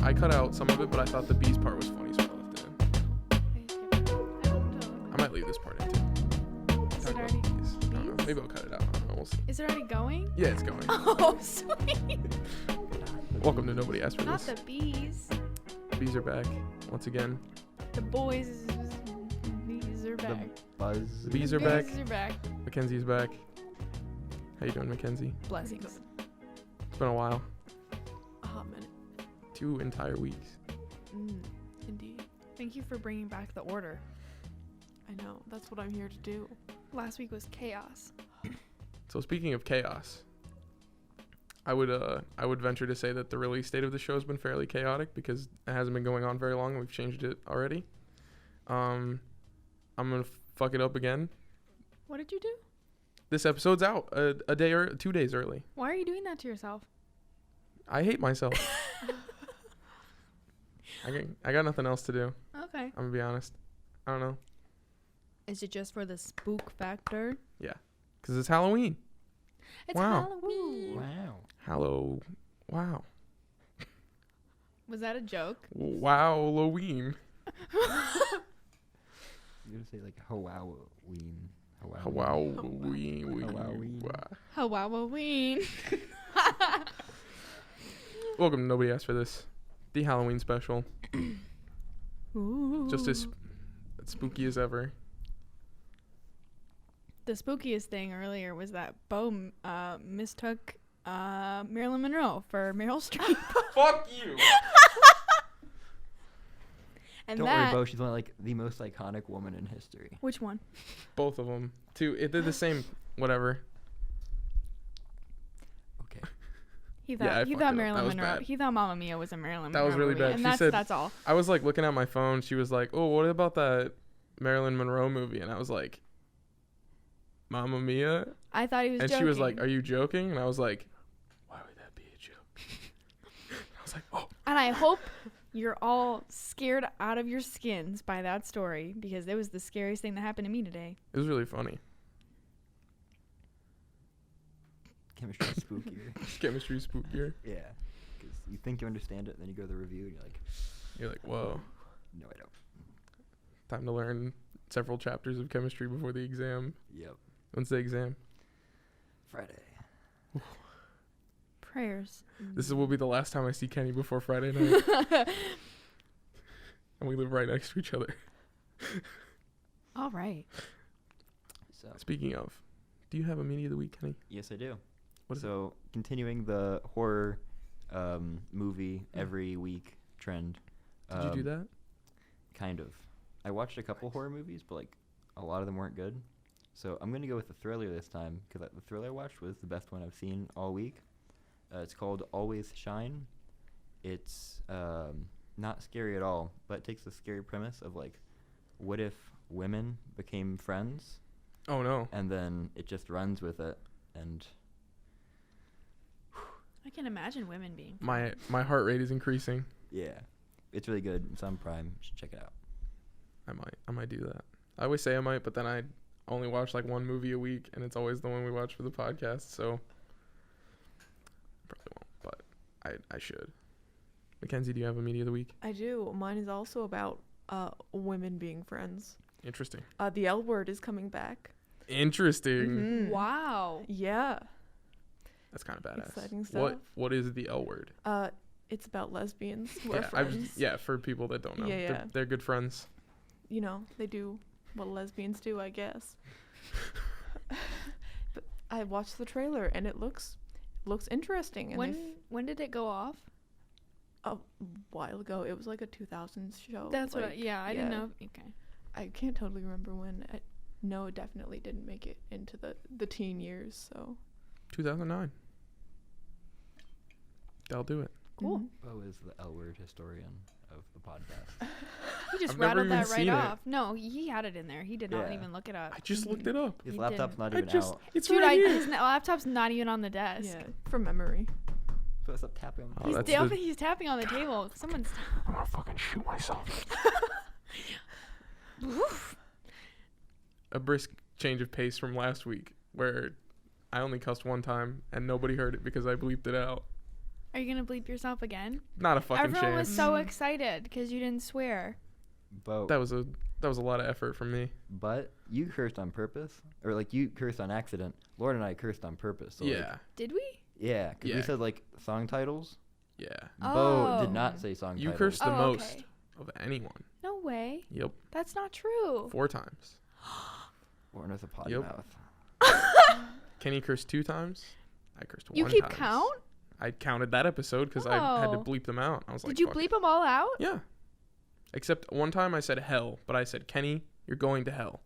I cut out some of it, but I thought the bees part was funny, so I left it in. I might leave this part in too. Is it already? I don't know. Maybe I'll cut it out. I don't know. We'll see. Is it already going? Yeah, it's going. Oh, sweet. Welcome to Nobody Asked for Not This. the bees. Bees are back once again. The boys. Bees are back. The bees are back. Bees are back. Mackenzie's back. How you doing, Mackenzie? Blessings. It's been a while. A hot minute. 2 entire weeks. Indeed. Thank you for bringing back the order. I know. That's what I'm here to do. Last week was chaos. So speaking of chaos, I would venture to say that the release date of the show has been fairly chaotic because it hasn't been going on very long. We've changed it already. I'm gonna fuck it up again. What did you do? This episode's out a day or 2 days early. Why are you doing that to yourself? I hate myself. I got nothing else to do. Okay. I'm gonna be honest. I don't know. Is it just for the spook factor? Yeah, because it's Halloween. It's Wow. Halloween. Wow. Wow. Was that a joke? WOWloween. You're gonna say like WOWloween. WOWloween. Halloween. Welcome to Nobody Asked for This, the Halloween special. Ooh. Just as spooky as ever. The spookiest thing earlier was that Bo mistook Marilyn Monroe for Meryl Streep. Fuck you. And Don't that, worry, Bo. She's one of like the most iconic woman in history. Which one? Both of them. It did the same. Whatever. Okay. He Yeah, I thought fucked it up. Marilyn That was Monroe. bad. He thought Mamma Mia was a Marilyn That Monroe was really movie, bad. and She that's said- that's all. I was like looking at my phone. She was like, "Oh, what about that Marilyn Monroe movie?" And I was like, "Mamma Mia." I thought he was And joking. she was like, "Are you joking?" And I was like, "Why would that be a joke?" I was like, "Oh." And I hope you're all scared out of your skins by that story because it was the scariest thing that happened to me today. It was really funny. Chemistry is spookier. Chemistry spookier. Yeah. Because you think you understand it, and then you go to the review, and You're like, "Whoa." no, I don't. Time to learn several chapters of chemistry before the exam. Yep. When's the exam? Friday. Prayers. This will be the last time I see Kenny before Friday night. And we live right next to each other. All right. So. Speaking of, do you have a media of the week, Kenny? Yes, I do. What is So, continuing the horror movie every week trend. Did you do that? Kind of. I watched a couple horror movies, but like a lot of them weren't good. So I'm gonna go with the thriller this time because the thriller I watched was the best one I've seen all week. It's called Always Shine. It's not scary at all, but it takes the scary premise of like, what if women became friends, Oh no. and then it just runs with it. And I can imagine women being. My heart rate is increasing. yeah, it's really good. It's on Prime. You should check it out. I might do that. I always say I might, but then I only watch like one movie a week, and it's always the one we watch for the podcast. So probably won't, but I should. Mackenzie, do you have a media of the week? I do. Mine is also about women being friends. Interesting. The L Word is coming back. Interesting. Mhm. Wow. Yeah. That's kind of badass. Exciting stuff. What is the L word? It's about lesbians who are Yeah, friends. for people that don't know. Yeah. They're good friends. You know, they do what lesbians do, I guess. But I watched the trailer and it looks interesting. And When did it go off? a while ago, it was like a 2000s show. That's what. like, I didn't know. Okay. I can't totally remember when. No, it definitely didn't make it into the teen years. So 2009. That'll do it. Cool. Bo is the L word historian of the podcast. He just I've never rattled even that right seen it. off. No, he had it in there. He did not Yeah. even look it up. I just looked it up. His He laptop's didn't. not I even just out. it's Dude, right here. his laptop's not even on the desk. yeah, from memory. So stop tapping on the Oh, He's, that's the- he's tapping on the table. Someone's. I'm gonna fucking shoot myself. Oof. A brisk change of pace from last week, where I only cussed one time and nobody heard it because I bleeped it out. Are you gonna bleep yourself again? Not a fucking Everyone chance. was so excited because you didn't swear. But That was a lot of effort from me. but you cursed on purpose, or like you cursed on accident. Lauren and I cursed on purpose. So Yeah. Did we? yeah, because Yeah. we said like song titles. Yeah. Bo did Oh. not say song You titles. cursed the Oh, most okay. of anyone. No way. Yep. That's not true. 4 times. Lauren with a potty Yep. mouth. Kenny cursed 2 times. I cursed 1 You time. keep count? I counted that episode because I had to Oh. bleep them out. I was like, Did you fuck bleep it. them all out? Yeah. Except one time I said hell, but I said, Kenny, you're going to hell.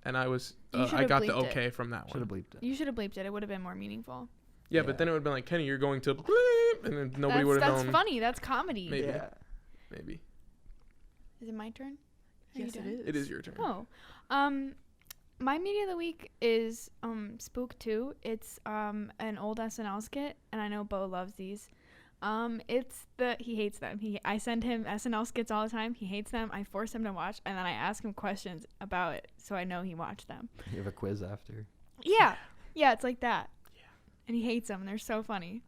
And I was, You I should've got the bleeped it. okay from that Should have one. bleeped it. You should have bleeped it. It would have been more meaningful. Yeah, Yeah. but then it would have been like, Kenny, you're going to bleep, and then nobody would have That's known. funny. That's comedy. Maybe. Yeah. Maybe. Is it my turn? Are you Yes, it done? is. It is your turn. Oh, my media of the week is Spook 2. It's an old SNL skit, and I know Bo loves these. He hates them. I send him SNL skits all the time. He hates them. I force him to watch, and then I ask him questions about it, so I know he watched them. You have a quiz after. Yeah, it's like that. Yeah, and he hates them. They're so funny.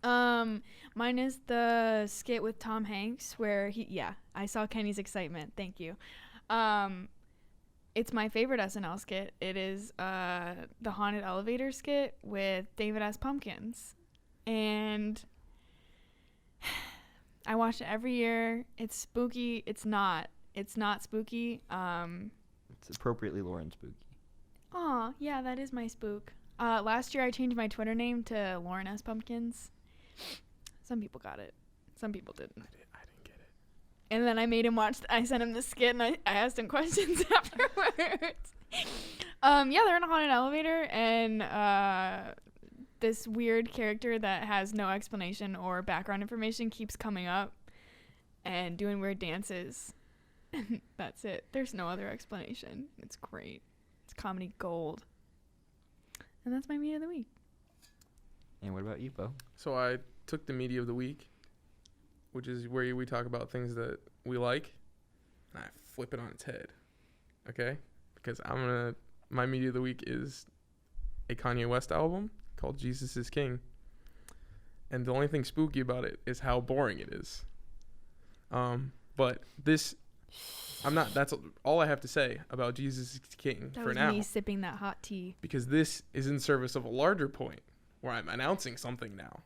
Mine is the skit with Tom Hanks where I saw Kenny's excitement. Thank you. It's my favorite SNL skit. It is the haunted elevator skit with David S. Pumpkins. And I watch it every year. It's spooky. It's not spooky. It's appropriately Lauren spooky. Aw, yeah, that is my spook. Last year I changed my Twitter name to Lauren S. Pumpkins. Some people got it. Some people didn't. I didn't get it. And then I made him watch. I sent him the skit and I asked him questions afterwards. They're in a haunted elevator and this weird character that has no explanation or background information keeps coming up and doing weird dances. And that's it. There's no other explanation. It's great. It's comedy gold. And that's my media of the week. And what about you, Bo? So I took the media of the week, which is where we talk about things that we like, and I flip it on its head. Okay? Because my media of the week is a Kanye West album called Jesus is King. And the only thing spooky about it is how boring it is. But this, that's all I have to say about Jesus is King That for was now. me sipping that hot tea. Because this is in service of a larger point where I'm announcing something now.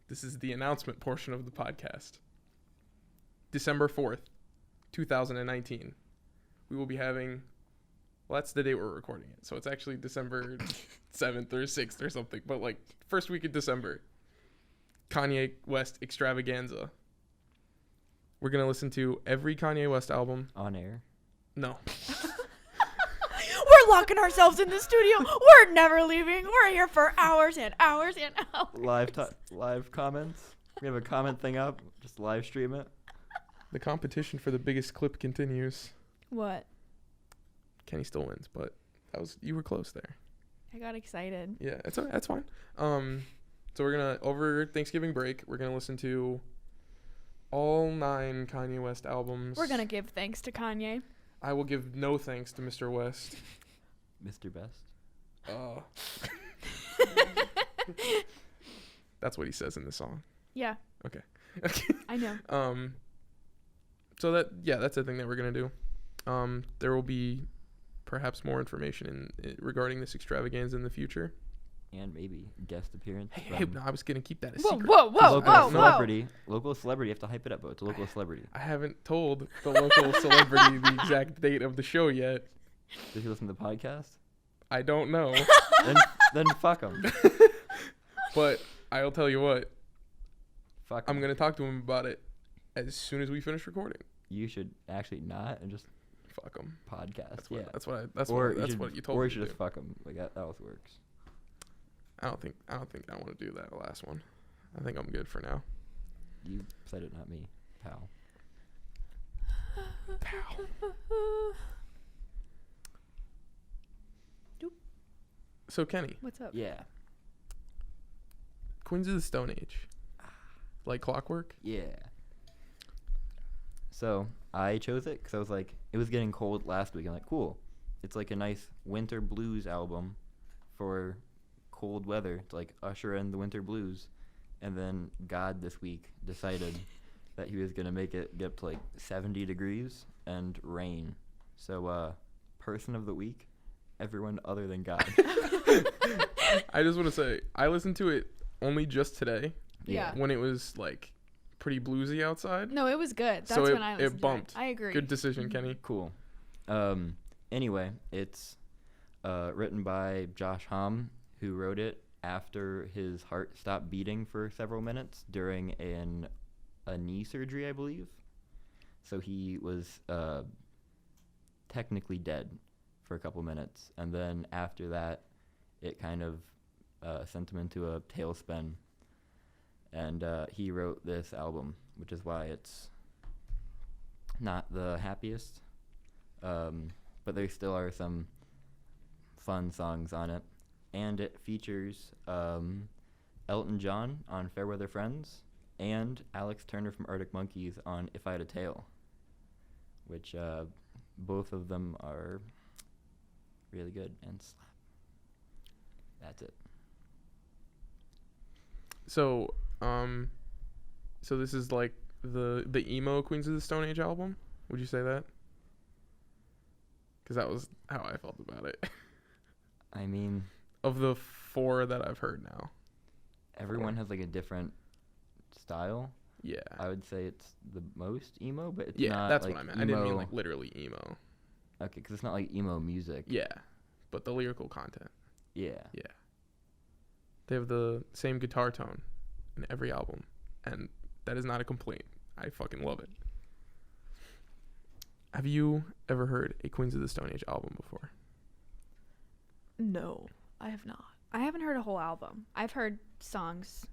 This is the announcement portion of the podcast. December 4th, 2019. We will be having, well, that's the day we're recording it. So it's actually December 7th or 6th or something. But like first week of December, Kanye West extravaganza. We're going to listen to every Kanye West album. On air. No. We're locking ourselves in the studio. We're never leaving. We're here for hours and hours and hours. Live comments. We have a comment thing up. Just live stream it. The competition for the biggest clip continues. What? Kenny still wins, but you were close there. I got excited. Yeah, that's fine. So we're gonna, over Thanksgiving break, we're gonna listen to all 9 Kanye West albums. We're going to give thanks to Kanye. I will give no thanks to Mr. West. Mr. Best. That's what he says in the song. Yeah. Okay. I know. So that's the thing that we're gonna do. There will be perhaps more information regarding this extravaganza in the future. And maybe guest appearance. Hey, no, I was gonna keep that a Whoa, secret. whoa, whoa, Local whoa, whoa. celebrity. Local celebrity. You have to hype it up, Bo. It's a local celebrity. I haven't told the local celebrity the exact date of the show yet. Does he listen to the podcast? I don't know, then fuck him. but I'll tell you what. Fuck I'm him. gonna talk to him about it as soon as we finish recording. You should actually not and just Fuck him. podcast. That's what. yeah. That's what you told Or me you should to just do. fuck him. Like that also works. I don't think I want to do that last one. I think I'm good for now. You said it, not me, pal. So Kenny, What's up? Yeah. Queens of the Stone Age. Like Clockwork? Yeah. So I chose it because I was like, it was getting cold last week. I'm like, cool. It's like a nice winter blues album for cold weather to like usher in the winter blues. And then God this week decided that he was going to make it get up to like 70 degrees and rain. So, person of the week, everyone other than God. I just want to say, I listened to it only just today Yeah. when it was like pretty bluesy outside. No, it was good. That's So when I listened it bumped. to it. I agree. Good decision, Kenny. Cool. Anyway, it's written by Josh Homme, who wrote it after his heart stopped beating for several minutes during a knee surgery, I believe. So he was technically dead for a couple minutes. And then after that, it kind of sent him into a tailspin. And he wrote this album, which is why it's not the happiest. But there still are some fun songs on it. And it features Elton John on Fairweather Friends and Alex Turner from Arctic Monkeys on If I Had a Tail, which both of them are really good and slap. That's it. So, so this is like the emo Queens of the Stone Age album? Would you say that? Because that was how I felt about it. I mean, Of the 4 that I've heard now. everyone has like a different style. Yeah. I would say it's the most emo, but it's Yeah, not that's like what I meant. I didn't mean emo- like literally emo. Okay, because it's not like emo music. Yeah. But the lyrical content. Yeah. They have the same guitar tone in every album. And that is not a complaint. I fucking love it. Have you ever heard a Queens of the Stone Age album before? No, I have not. I haven't heard a whole album. I've heard songs.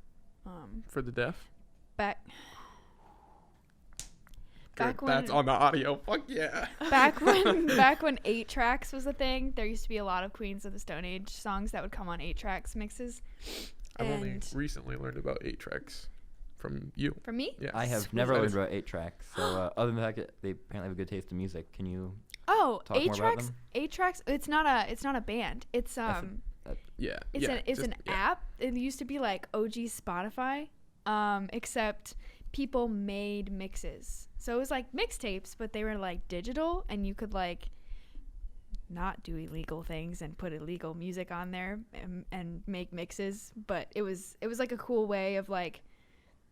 For the deaf? Back Good. when That's on the audio. Fuck yeah. back when 8 tracks was a thing, there used to be a lot of Queens of the Stone Age songs that would come on 8 tracks mixes. I've only And recently learned about 8 tracks from you. from me? Yeah. I have Sweet. never learned about 8 tracks. So other than the fact that they apparently have a good taste in music, can you Oh, talk 8 more about tracks. them? 8 tracks. It's not a band. It's Yeah. It's yeah, it's an app. It used to be like OG Spotify, except people made mixes. So it was like mixtapes, but they were like digital, and you could like not do illegal things and put illegal music on there and make mixes. But it was like a cool way of like,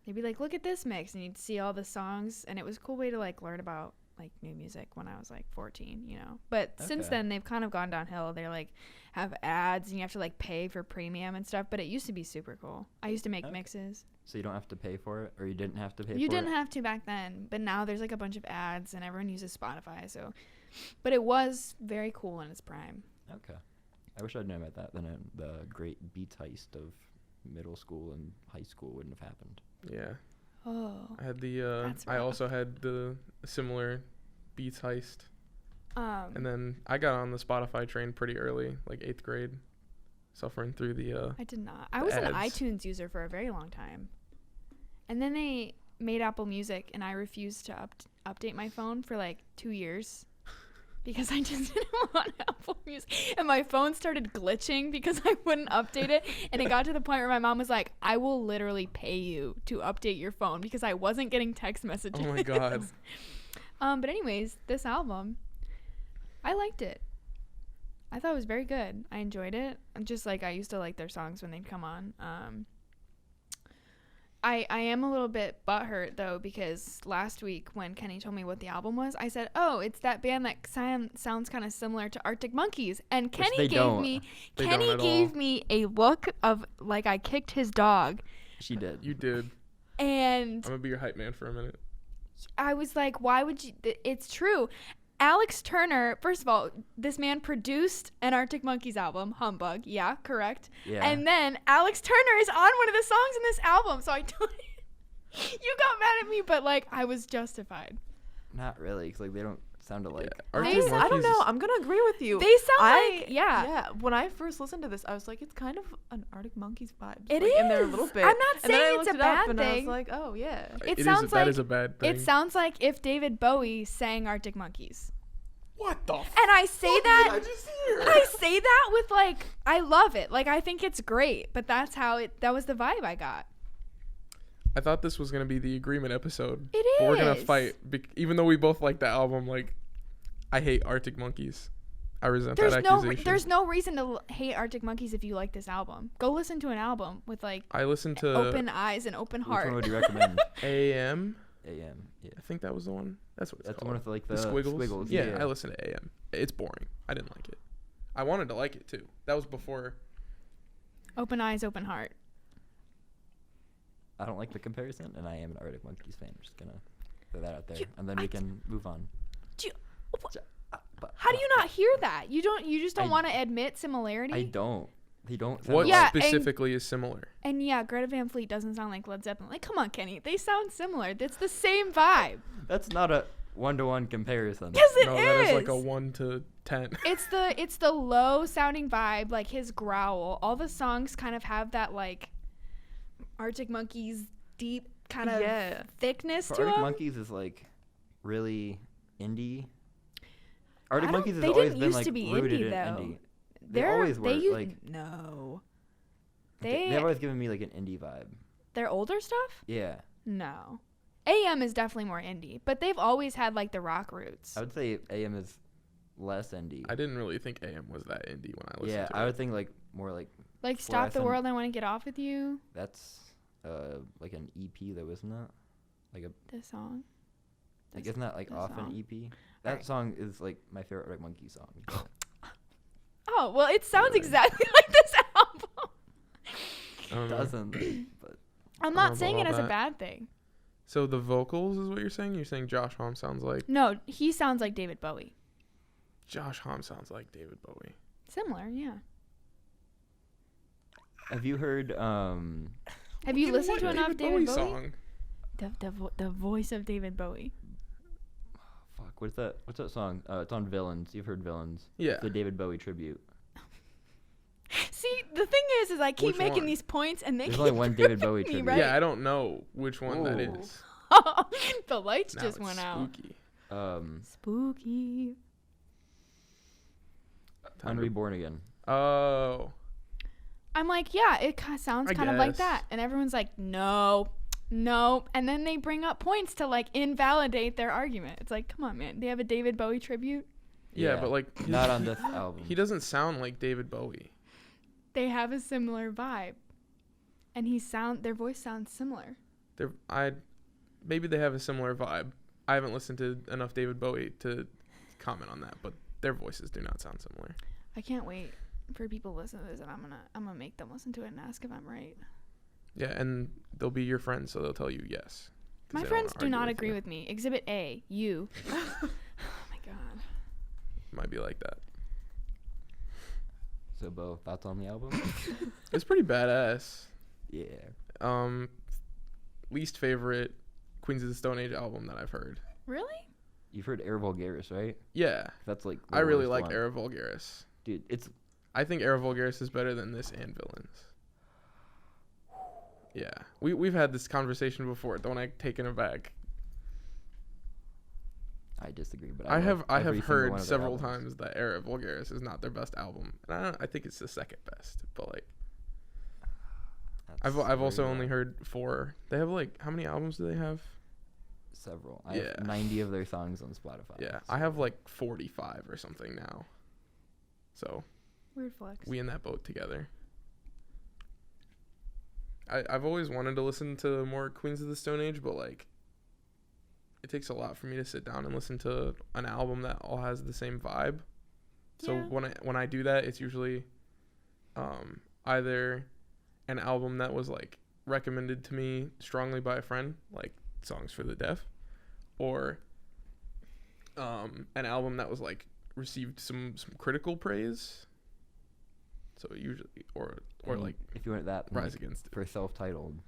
they'd be like, look at this mix, and you'd see all the songs, and it was a cool way to like learn about like new music when I was like 14, you know. But since Okay. then they've kind of gone downhill. They're like have ads and you have to like pay for premium and stuff, but it used to be super cool. I used to make Okay. mixes. So you don't have to pay for it, or you didn't have to pay You for it? didn't have to back then, but now there's like a bunch of ads and everyone uses Spotify. So, but it was very cool in its prime. Okay. I wish I'd known about that. Then the great beats heist of middle school and high school wouldn't have happened. Yeah. Oh, I had the That's I rough. also had the similar Beats heist. And and then I got on the Spotify train pretty early, like 8th grade, suffering through the I did not. I the was an ads. iTunes user for a very long time, and then they made Apple Music, and I refused to update my phone for like 2 years because I just didn't want Apple Music, and my phone started glitching because I wouldn't update it, and it got to the point where my mom was like, "I will literally pay you to update your phone," because I wasn't getting text messages. Oh my god. But anyways, this album, I liked it. I thought it was very good. I enjoyed it. Just like I used to like their songs when they'd come on. I am a little bit butthurt though, because last week when Kenny told me what the album was, I said, "Oh, it's that band that sounds kind of similar to Arctic Monkeys." And Which Kenny they gave don't. me They Kenny don't at gave all. me a look of like I kicked his dog, She did. You did. and I'm gonna be your hype man for a minute. I was like, why would you? It's true. Alex Turner, first of all, this man produced an Arctic Monkeys album, Humbug. Yeah, correct. Yeah. And then Alex Turner is on one of the songs in this album. So I don't. You got mad at me, but like I was justified. Not really, because like they don't sound alike. Arctic They- I don't Monkeys- know. I'm gonna agree with you. They sound I like yeah. Yeah. When I first listened to this, I was like, it's kind of an Arctic Monkeys vibe. It like, in there a little is. bit. I'm not And then I saying it's looked a it up bad and I was thing. like, oh yeah. It is sounds that like is a bad thing. It sounds like if David Bowie sang Arctic Monkeys. What the And I say that did I just hear? I say that with like I love it. Like I think it's great, but that was the vibe I got. I thought this was gonna be the agreement episode. It But we're gonna is. fight, even though we both like the album. Like, I hate Arctic Monkeys. I resent that accusation. There's no reason to hate Arctic Monkeys if you like this album. Go listen to an album with like I listened to open eyes and open Which one heart. would you recommend? AM. AM. Yeah. I think that was the one. That's what it's That's the called. one with like The the squiggles. Yeah, Yeah. I listened to AM. It's boring. I didn't like it. I wanted to like it too. That was before. Open eyes, open heart. I don't like the comparison, and I am an Arctic Monkeys fan. I'm just gonna throw that out there, You- and then we can move on. Do you- But- How do you not hear that? You just don't I- want to admit similarity? I don't. They don't. Sound What Yeah, alike. and- specifically is similar? And yeah, Greta Van Fleet doesn't sound like Led Zeppelin. Like, come on, Kenny. They sound similar. It's the same vibe. That's not a one-to-one comparison. Yes, it No, is. that is like a 1 to 10. It's the low sounding vibe, like his growl. All the songs kind of have that like Arctic Monkeys deep kind of Yeah. thickness For to Arctic them. Monkeys is like really indie. Arctic I don't- Monkeys has they always didn't been used like to be rooted indie, in though. indie. They always were like no. they've always given me like an indie vibe. Their older stuff? Yeah, No. AM is definitely more indie, but they've always had like the rock roots. I would say AM is less indie. I didn't really think AM was that indie when I listened Yeah, to I it. would think like more like Like Stop the Fluorescent. World, I Want to Get Off with You. that's like an EP though, isn't it? Like a The song. like isn't that like the off song. an EP? That Alright. song is like my favorite Arctic Monkeys song. Oh, well, it sounds Really? exactly like this album. I don't know. Doesn't, but I'm I don't not know saying it about as a that. bad thing. So the vocals is what you're saying? You're saying Josh Homme sounds like No, he sounds like David Bowie. Josh Homme sounds like David Bowie. Similar, yeah. have you heard Have you Even listened what to enough David Bowie? song? The voice of David Bowie. fuck, what's that song? It's on Villains. You've heard Villains. Yeah. The David Bowie tribute. See, the thing is I keep Which making one? these points and they There's keep only one David proving Bowie me tribute. right. Yeah, I don't know which one that Ooh. is. The lights Now just it's went out. spooky. Spooky. Time to- Unreborn Again. Oh. I'm like, yeah, it sounds I kind of like guess. that. And everyone's like, no. And then they bring up points to like invalidate their argument. It's like, come on, man. They have a David Bowie tribute. Yeah, but like not on this album. he doesn't sound like David Bowie. They have a similar vibe. And their voice sounds similar. Maybe they have a similar vibe. I haven't listened to enough David Bowie to comment on that, but their voices do not sound similar. I can't wait for people to listen to this, and I'm gonna make them listen to it and ask if I'm right. Yeah, and they'll be your friends, so they'll tell you yes. 'cause My they don't friends wanna do argue not with agree you. with me. Exhibit A, you. Oh my god. Might be like that. So, Bo, thoughts on the album? It's pretty badass. Yeah. Least favorite Queens of the Stone Age album that I've heard. Really? You've heard Era Vulgaris, right? Yeah, That's like the I really worst like one. Era Vulgaris. Dude, it's I think Era Vulgaris is better than this and Villains. Yeah, we've had this conversation before. Don't I taken aback? I disagree, but I have every single heard one of their several albums. times that Era Vulgaris is not their best album, and I think it's the second best. But like, That's I've where also you're only at. heard 4. They have like how many albums do they have? Several. I Yeah. have 90 of their songs on Spotify. Yeah, I have like 45 or something now. So Weird flex. we in that boat together. I've always wanted to listen to more Queens of the Stone Age, but like it takes a lot for me to sit down and listen to an album that all has the same vibe. So Yeah. when I do that, it's usually either an album that was like recommended to me strongly by a friend, like Songs for the Deaf, or an album that was like received some critical praise. So usually or I mean, like if you went that Rise like, Against It. for self-titled,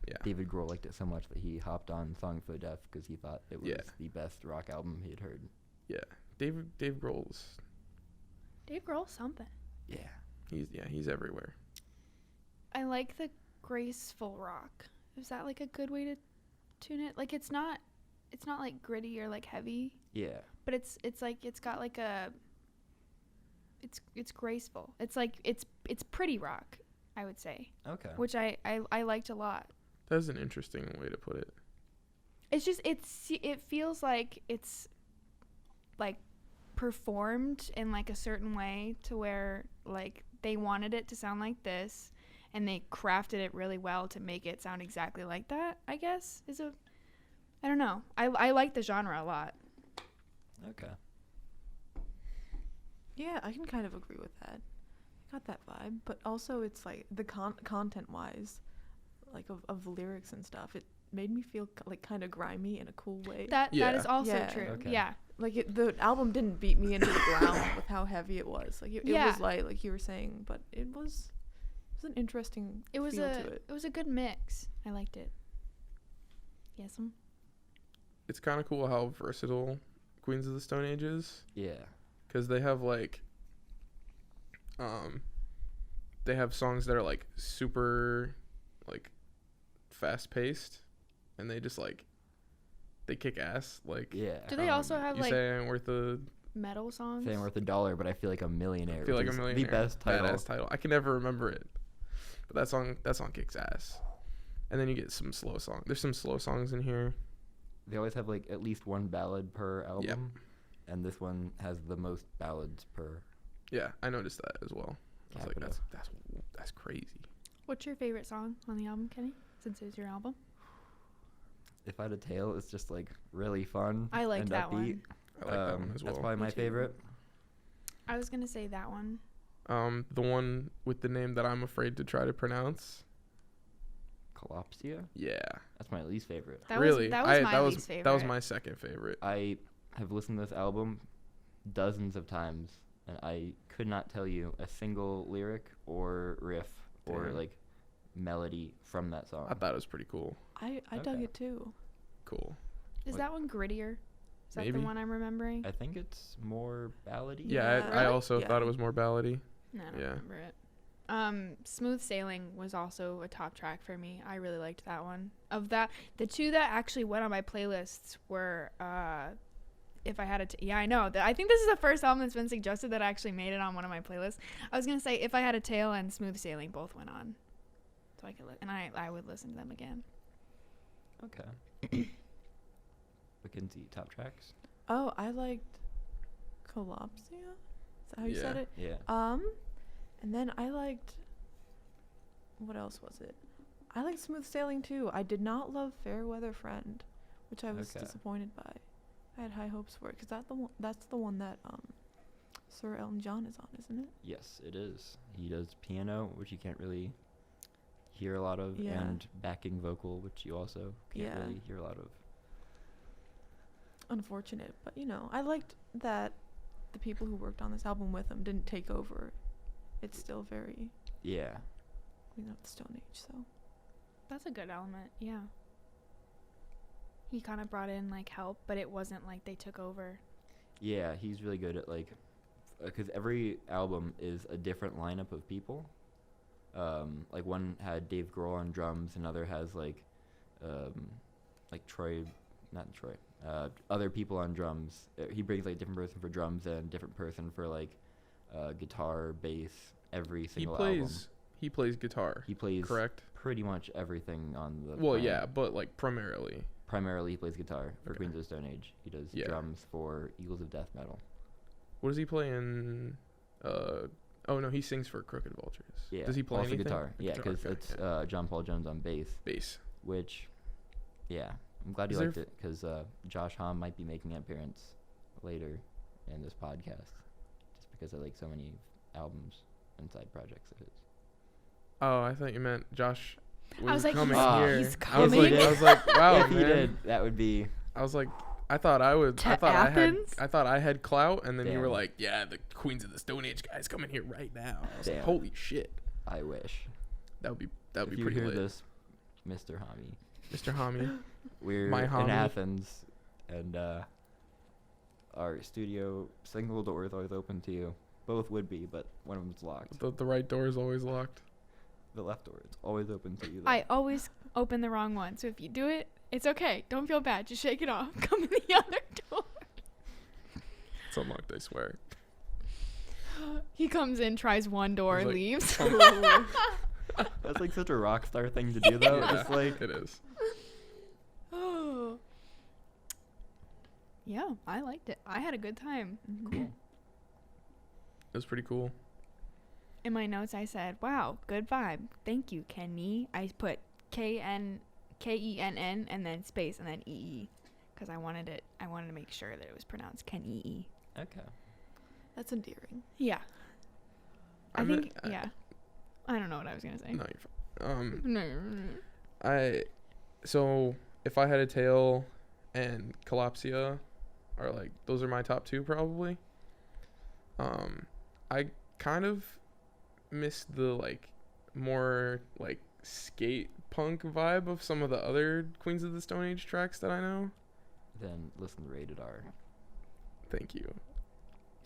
Yeah. David Grohl liked it so much that he hopped on Song for the Deaf because he thought it was Yeah. the best rock album he had heard. Yeah. Dave Grohl's Dave Grohl's something. Yeah. he's everywhere. I like the graceful rock. Is that like a good way to tune it? Like it's not like gritty or like heavy, Yeah. but it's like it's got like a it's graceful. It's like it's pretty rock, I would say, Okay. which I liked a lot. That's an interesting way to put it. It's just it feels like it's like performed in like a certain way to where like they wanted it to sound like this and they crafted it really well to make it sound exactly like that, I guess. I don't know. I like the genre a lot. Okay. Yeah, I can kind of agree with that. I got that vibe, but also it's like the content-wise, like of lyrics and stuff, it made me feel like kind of grimy in a cool way. That is also Yeah. true. Okay. Yeah. Like the album didn't beat me into the ground with how heavy it was. Like it Yeah. was light, like you were saying, but it was an interesting It was feel to it. it was a good mix. I liked it. Yes. It's kind of cool how versatile Queens of the Stone Age is, Yeah. because they have like they have songs that are like super like fast paced, and they just like they kick ass. Like Yeah. Do they also have you like say I ain't worth a metal songs? Saying worth $1, but I feel like a millionaire. I feel like which a is millionaire. The best title. Badass title. I can never remember it, but that song kicks ass. And then you get some slow songs. There's some slow songs in here. They always have like at least one ballad per album. Yep. And this one has the most ballads per. Yeah, I noticed that as well. I was like, Capital. that's crazy. What's your favorite song on the album, Kenny? Since it's your album. If I Had a Tale, it's just like really fun. I liked and that upbeat. one. I like that one as well. That's probably Me my too. favorite. I was gonna say that one. The one with the name that I'm afraid to try to pronounce. Collapsia? Yeah. That's my least favorite. That really? was my least favorite. That was my second favorite. I have listened to this album dozens of times, and I could not tell you a single lyric or riff or Damn. like melody from that song. I thought it was pretty cool. I dug Okay. it too. Cool. Is Like- that one grittier? Is that Maybe. the one I'm remembering? I think it's more ballady. Yeah, Yeah. I also Yeah. thought it was more ballady. No, I don't Yeah. remember it. Smooth Sailing was also a top track for me. I really liked that one. Of that, the two that actually went on my playlists were If I Had a Yeah, I know. I think this is the first album that's been suggested that actually made it on one of my playlists. I was going to say If I Had a Tail and Smooth Sailing both went on. So I could and I would listen to them again. Okay. Mackenzie, top tracks? Oh, I liked Collapsia. Is that how you said Yeah. it? Yeah. And then I liked, what else was it? I liked Smooth Sailing too. I did not love Fairweather Friend, which I was Okay. disappointed by. I had high hopes for it because that's the one that Sir Elton John is on, isn't it? Yes, it is. He does piano, which you can't really hear a lot of, Yeah. and backing vocal, which you also can't Yeah. really hear a lot of. Unfortunate, but I liked that the people who worked on this album with him didn't take over. It's still very Yeah. Queen of the Stone Age, so. That's a good element, yeah. He kind of brought in like help, but it wasn't like they took over. Yeah, he's really good at like, because every album is a different lineup of people. Like one had Dave Grohl on drums, another has like Troy, not Troy, other people on drums. He brings like a different person for drums and a different person for like guitar, bass, every single album. He plays guitar. He plays correct? pretty much everything on the Well, planet. yeah, but like primarily. Primarily he plays guitar for Okay. Queens of the Stone Age. He does Yeah. drums for Eagles of Death Metal. What does he play in? Oh no, he sings for Crooked Vultures. Yeah. Does he play also anything? guitar? Yeah, Guitar, because okay, it's yeah. John Paul Jones on bass, Bass. which, yeah, I'm glad you Is there liked it because Josh Homme might be making an appearance later in this podcast, just because I like so many albums and side projects of his. Oh, I thought you meant Josh I was like, coming he's- here. he's I was like, coming? I was like, wow, if he man. did, that would be. I was like, I thought I would. To I thought Athens? I thought I had clout, and then you were Damn. like, yeah, the Queens of the Stone Age guy's coming here right now. I was like, Damn. holy shit, I wish. that would be If you pretty hear lit. this, Mr. Homme, Mr. Hami. we're My in homie. Athens, and our studio single door is always open to you. Both would be, but one of them's locked. The right door is always locked. The left door is always open to you. though. I always open the wrong one, so if you do it, it's okay. Don't feel bad. Just shake it off. Come in the other door. It's unlocked, I swear. He comes in, tries one door, He's and like, leaves. That's like such a rock star thing to do, though. Yeah, It's like it is. Oh. Yeah, I liked it. I had a good time. Mm-hmm. It was pretty cool. In my notes, I said, "Wow, good vibe. Thank you, Kenny." I put KenN and then space and then EE because I wanted to make sure that it was pronounced Kenny. okay. That's endearing. Yeah. I mean, think. Yeah. I don't know what I was gonna say. No, you're fine. No. So if I had a tail and Collapsia are like, those are my top two probably. I kind of missed the like more like skate punk vibe of some of the other Queens of the Stone Age tracks that I know. Then listen to Rated R. Thank you.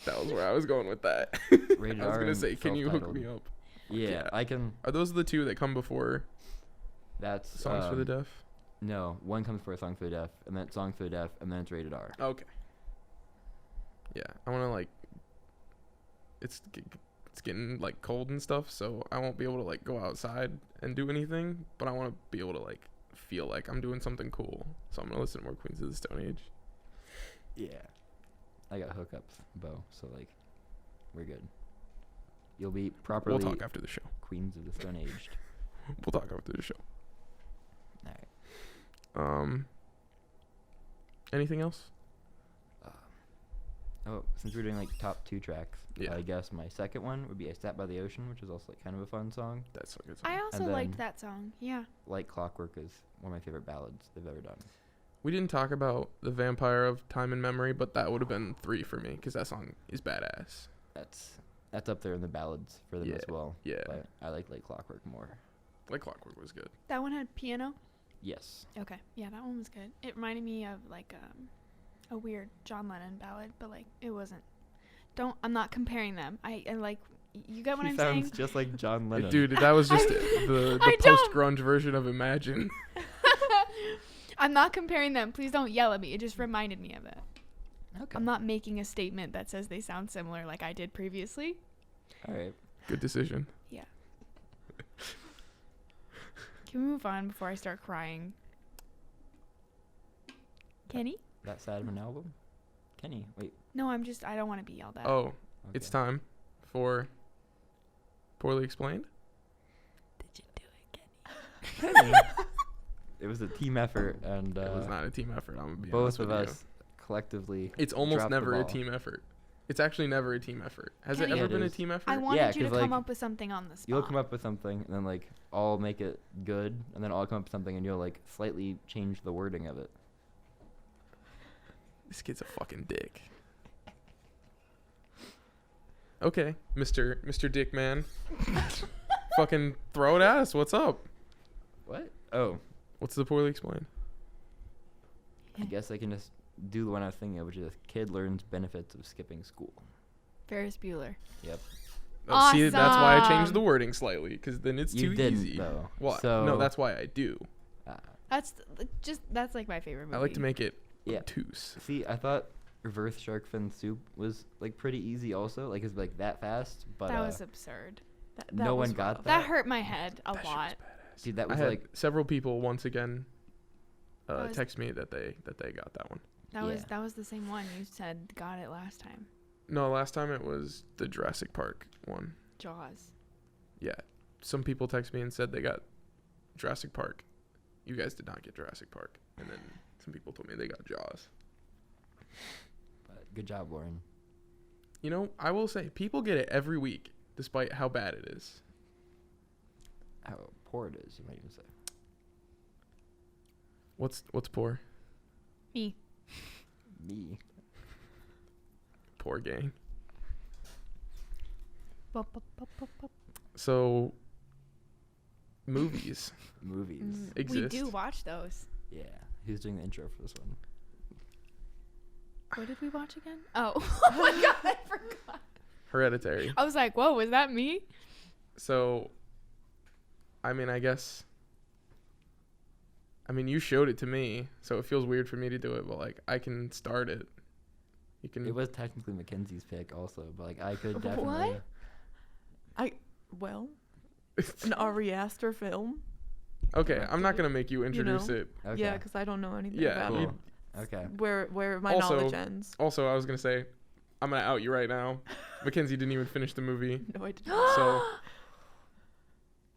That was where I was going with that. Rated I was R gonna and say, can you hook self-titled. me up? Yeah, Yeah. I can. Are those the two that come before That's Songs for the Deaf? No, one comes for a Song for the Deaf, and then Song for the Deaf, and then it's Rated R. Okay. Yeah, I want to like. It's getting like cold and stuff, so I won't be able to like go outside and do anything. But I want to be able to like feel like I'm doing something cool. So I'm gonna listen to more Queens of the Stone Age. Yeah. I got hookups, Bo, so like, we're good. You'll be properly We'll talk after the show. Queens of the Stone Aged. We'll talk after the show. Alright. Anything else? Oh, since we're doing like top 2 tracks, Yeah. I guess my second one would be I Sat by the Ocean, which is also like kind of a fun song. That's a good song. I also And liked then- that song. Yeah. Like Clockwork is one of my favorite ballads they've ever done. We didn't talk about the Vampire of Time and Memory, but that would have been 3 for me because that song is badass. That's up there in the ballads for them as well. Yeah, But I like Clockwork more. Like Clockwork was good. That one had piano. Yes. Okay. Yeah, that one was good. It reminded me of like a weird John Lennon ballad, but like it wasn't. I'm not comparing them. I like. You get what He I'm sounds saying? just like John Lennon. Dude, that was just the I don't- post-grunge version of Imagine. I'm not comparing them. Please don't yell at me. It just reminded me of it. Okay. I'm not making a statement that says they sound similar like I did previously. All right. Good decision. Yeah. Can we move on before I start crying? Kenny? That side of an album? Kenny, wait. No, I don't want to be yelled at. Oh, Okay. it's time for Poorly Explained. Did you do it, Kenny? Kenny. It was a team effort, and It was not a team effort. I'm gonna be both honest of with you. us collectively. It's almost dropped the never a ball. team effort. It's actually never a team effort. Has Kenny- it Yeah, ever it been a is. team effort? I wanted you to 'cause, come like, up with something on the spot. You'll come up with something, and then like I'll make it good, and then I'll come up with something, and you'll like slightly change the wording of it. This kid's a fucking dick. Okay, Mr. Dick Man. Fucking throw it at us. What's up? What? Oh, What's the Poorly Explained? I guess I can just do the one I was thinking of, which is kid learns benefits of skipping school. Ferris Bueller. Yep. Oh, see, that's why I changed the Awesome. wording slightly, because then it's You too didn't, easy. though. What? So- No, that's why I do. That's like my favorite movie. I like to make it Yeah. obtuse. See, I thought reverse shark fin soup was like pretty easy also, like it's like that fast, but that was absurd. That no was one got rough. That hurt my head a That shit was lot. badass. dude, that I was had like several people once again That was- text me that they got that one. That was the same one you said got it last time. No, last time it was the Jurassic Park one. Jaws. Yeah. Some people text me and said they got Jurassic Park. You guys did not get Jurassic Park. And then some people told me they got Jaws. but good job, Lauren. You know, I will say people get it every week, despite how bad it is. How poor it is, you might even say. What's poor? Me. Me. Poor gang. Bup, bup, bup, bup, bup. So, movies Movies. exist. We do watch those. Yeah. Who's doing the intro for this one? What did we watch again? Oh. Oh my god, I forgot. Hereditary. I was like, whoa, was that me? So, I mean, you showed it to me, so it feels weird for me to do it, but like I can start it. You can. It was technically Mackenzie's pick also, but like I could What? definitely. Well, An Ari Aster film. Okay, I'm not gonna make you introduce it. Okay. Yeah, because I don't know anything Yeah, about you- it. Okay. Where my Also- knowledge ends. Also, I was gonna say, I'm gonna out you right now. Mackenzie didn't even finish the movie, No, I didn't. so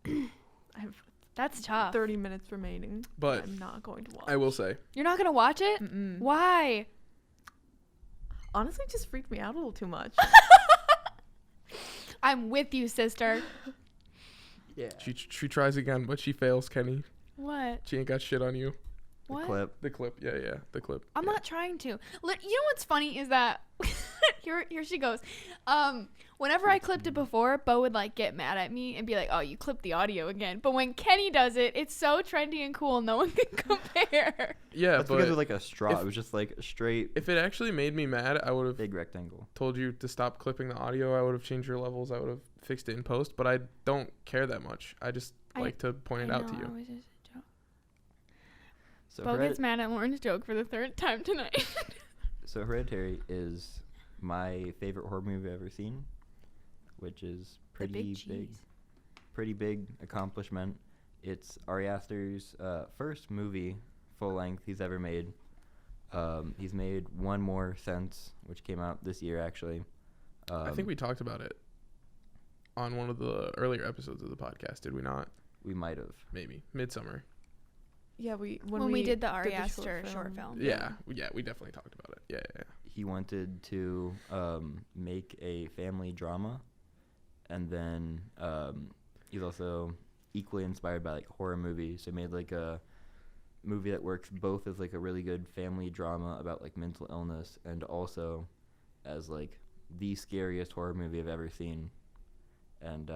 I have That's tough. 30 minutes remaining. But I'm not going to watch. I will say, You're not gonna watch it? Mm-mm. Why? Honestly, it just freaked me out a little too much. I'm with you, sister. Yeah. she tries again, but she fails, Kenny. What? She ain't got shit on you. The What? clip. The clip, yeah, the clip. I'm yeah. not trying to. You know what's funny is that here she goes. Whenever I clipped it before, Bo would like get mad at me and be like, "Oh, you clipped the audio again." But when Kenny does it, it's so trendy and cool. No one can compare. Yeah, That's but because of like a straw. if- It was just like a straight if it actually made me mad, I would have big rectangle. told you to stop clipping the audio. I would have changed your levels. I would have fixed it in post. But I don't care that much. I just like to point it out to you. was just a joke. So Bo gets mad at Lauren's joke for the third time tonight. So Hereditary is my favorite horror movie I've ever seen, which is The big big, cheese. pretty big accomplishment. It's Ari Aster's first movie, full length, he's ever made. He's made one more since, which came out this year actually. I think we talked about it on one of the earlier episodes of the podcast. Did we not? we might have. Maybe Midsummer. Yeah, when we did the Ari did Aster short film. Yeah, we definitely talked about it. Yeah. He wanted to make a family drama, and then he's also equally inspired by like horror movies. So he made like a movie that works both as like a really good family drama about like mental illness and also as like the scariest horror movie I've ever seen, and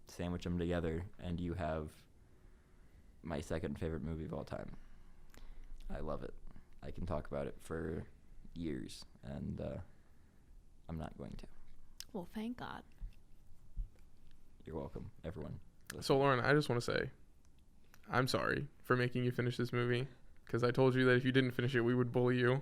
sandwich them together and you have my second favorite movie of all time. I love it. I can talk about it for years, and I'm not going to. Well, thank God. You're welcome, everyone. So Lauren, I just want to say, I'm sorry for making you finish this movie, because I told you that if you didn't finish it, we would bully you.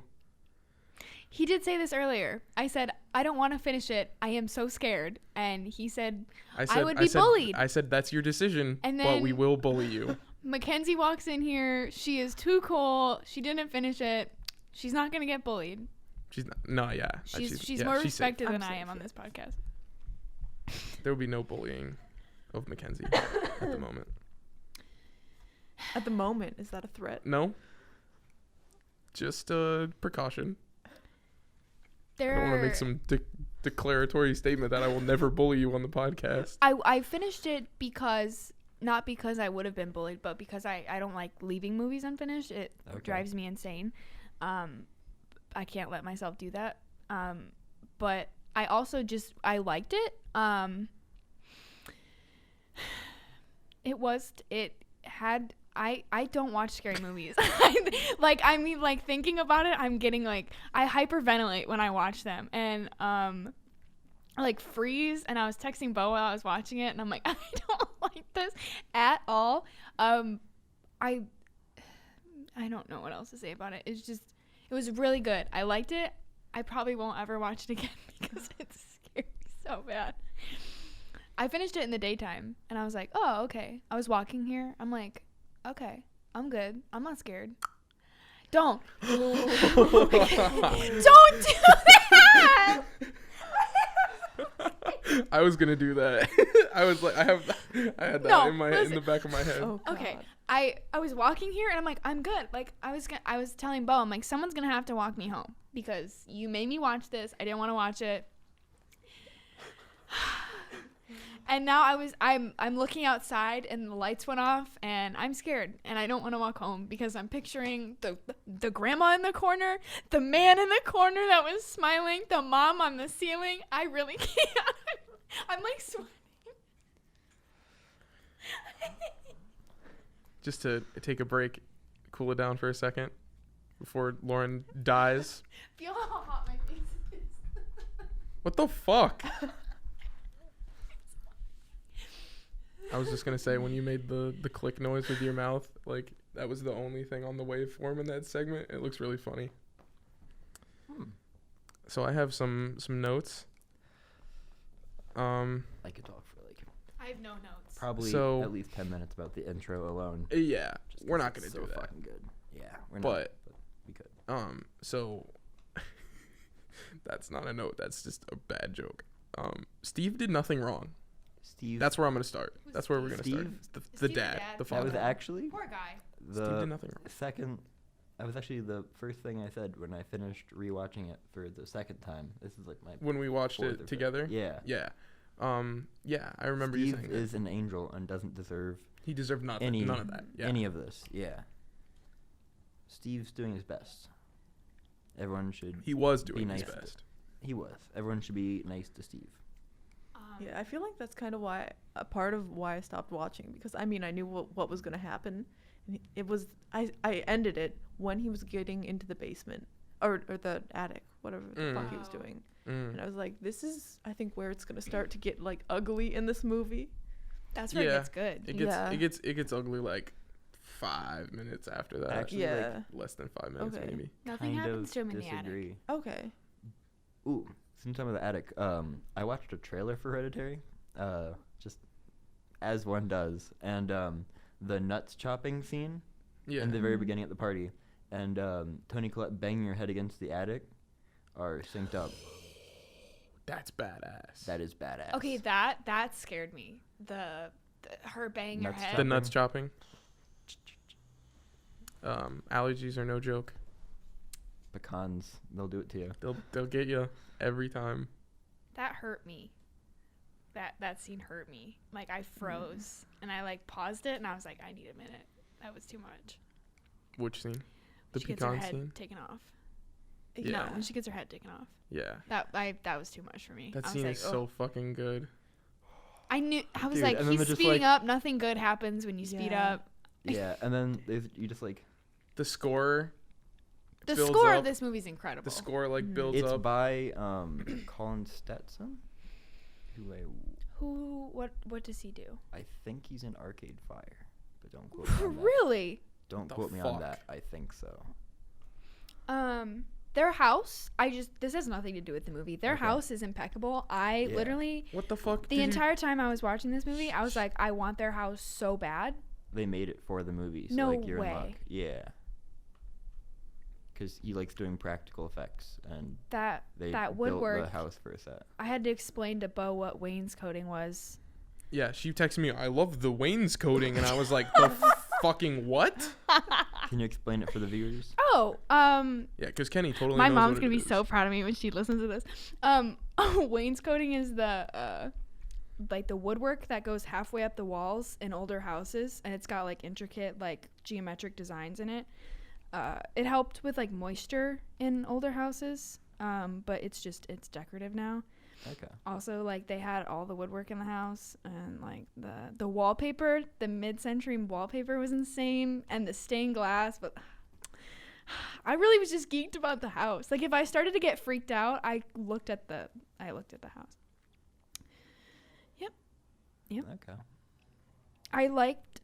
He did say this earlier. I said, I don't want to finish it. I am so scared. And he said, I would be bullied. I said that's your decision, And but we then- will bully you. Mackenzie walks in here. She is too cool. She didn't finish it. She's not going to get bullied. She's not. No, yeah. She's yeah, more she's safe. respected I'm than I safe, am on yeah. this podcast. There will be no bullying of Mackenzie at the moment. At the moment, is that a threat? No. Just a precaution. There I don't want to make some declaratory statement that I will never bully you on the podcast. I finished it not because I would have been bullied, but because I don't like leaving movies unfinished. It Okay. drives me insane. I can't let myself do that. But I also I liked it. I don't watch scary movies. Thinking about it, I'm getting I hyperventilate when I watch them, and I freeze. And I was texting Bo while I was watching it, and I'm like, I don't like this at all. I don't know what else to say about it. It was really good. I liked it. I probably won't ever watch it again because it's scary so bad. I finished it in the daytime, and I was like, oh, okay. I was walking here. I'm like, okay, I'm good. I'm not scared. Don't. Don't do that! I was gonna do that. I was like, I had that No, in the back of my head. Oh, Okay, God. I was walking here, and I'm like, I'm good. I was telling Bo, I'm like, someone's gonna have to walk me home because you made me watch this. I didn't want to watch it. And now I'm looking outside, and the lights went off, and I'm scared, and I don't want to walk home because I'm picturing the grandma in the corner, the man in the corner that was smiling, the mom on the ceiling. I really can't. I'm like sweating. Just to take a break, cool it down for a second before Lauren dies. Feel how hot my face is. What the fuck? I was just gonna say, when you made the click noise with your mouth, that was the only thing on the waveform in that segment. It looks really funny. So I have some notes. I could talk for I have no notes. Probably So- at least 10 minutes about the intro alone. Yeah, just we're 'cause not it's gonna do so that. fucking good. Yeah, we're But- not. But we could. So that's not a note. That's just a bad joke. Steve did nothing wrong. Steve. That's where I'm gonna start. Who's That's where we're gonna start. Steve? The Steve the dad, dad? the that father. was actually Poor guy. Steve did the nothing wrong. second. That was actually the first thing I said when I finished rewatching it for the second time. This is like my When we watched fourth or it fifth. together. Yeah. Yeah. Yeah, I remember you Steve saying that. is an angel and doesn't deserve He deserved nothing. None of that. Yeah. any of this. Yeah. Steve's doing his best. Everyone should. He was Be doing his nice to- best. He was. Everyone should be nice to Steve. Yeah, I feel like that's kind of why a part of why I stopped watching, because I mean I knew what was gonna happen, and it was I ended it when he was getting into the basement or the attic, whatever the fuck he was Oh. doing, Mm. and I was like, this is I think where it's gonna start to get like ugly in this movie. That's where it Yeah. gets good. Yeah. It gets ugly like 5 minutes after that. Actually, Yeah. Less than 5 minutes Okay. maybe. Nothing Kind happens of to him in the attic. disagree. Okay. Ooh, since I'm in the attic, I watched a trailer for Hereditary, just as one does, and the nuts chopping scene Yeah. in the very Mhm. beginning at the party, and Toni Collette banging her head against the attic are synced up. That's badass. That is badass. Okay, that scared me. The her banging her Nuts head. The nuts chopping. Allergies are no joke. Pecans, they'll do it to you. They'll get you every time. That hurt me. That scene hurt me. Like I froze and I like paused it and I was like, I need a minute. That was too much. Which scene? The she gets her pecan head scene? taken off. Yeah. No, when she gets her head taken off. Yeah. That was too much for me. That I was scene like, is so fucking good. I was Dude, like, and then he's they're just speeding like- up. Nothing good happens when you speed Yeah. up. Yeah, and then you just like The score The builds score up. of this movie is incredible. The score like Mhm. builds it's up. by Colin Stetson, who What does he do? I think he's in Arcade Fire, but don't quote me on that. Really? Don't The quote me on fuck? that. I think so. Their house, this has nothing to do with the movie. Their Okay. house is impeccable. I Yeah. literally, What the fuck? the did you- entire time I was watching this movie, I was like, I want their house so bad. They made it for the movie, so No like you're in luck. way. Yeah. Because he likes doing practical effects, and That they that built woodwork. the house for a set. I had to explain to Bo what wainscoting was. Yeah, she texted me, I love the wainscoting, and I was like, the fucking what? Can you explain it for the viewers? Oh, Yeah, because Kenny totally my knows mom's what gonna it be is. so proud of me when she listens to this. Wainscoting is the like the woodwork that goes halfway up the walls in older houses, and it's got like intricate like geometric designs in it. It helped with like moisture in older houses, but it's decorative now. Okay. Also, like they had all the woodwork in the house, and like the wallpaper, the mid-century wallpaper was insane, and the stained glass. But I really was just geeked about the house. Like if I started to get freaked out, I looked at the house. Okay.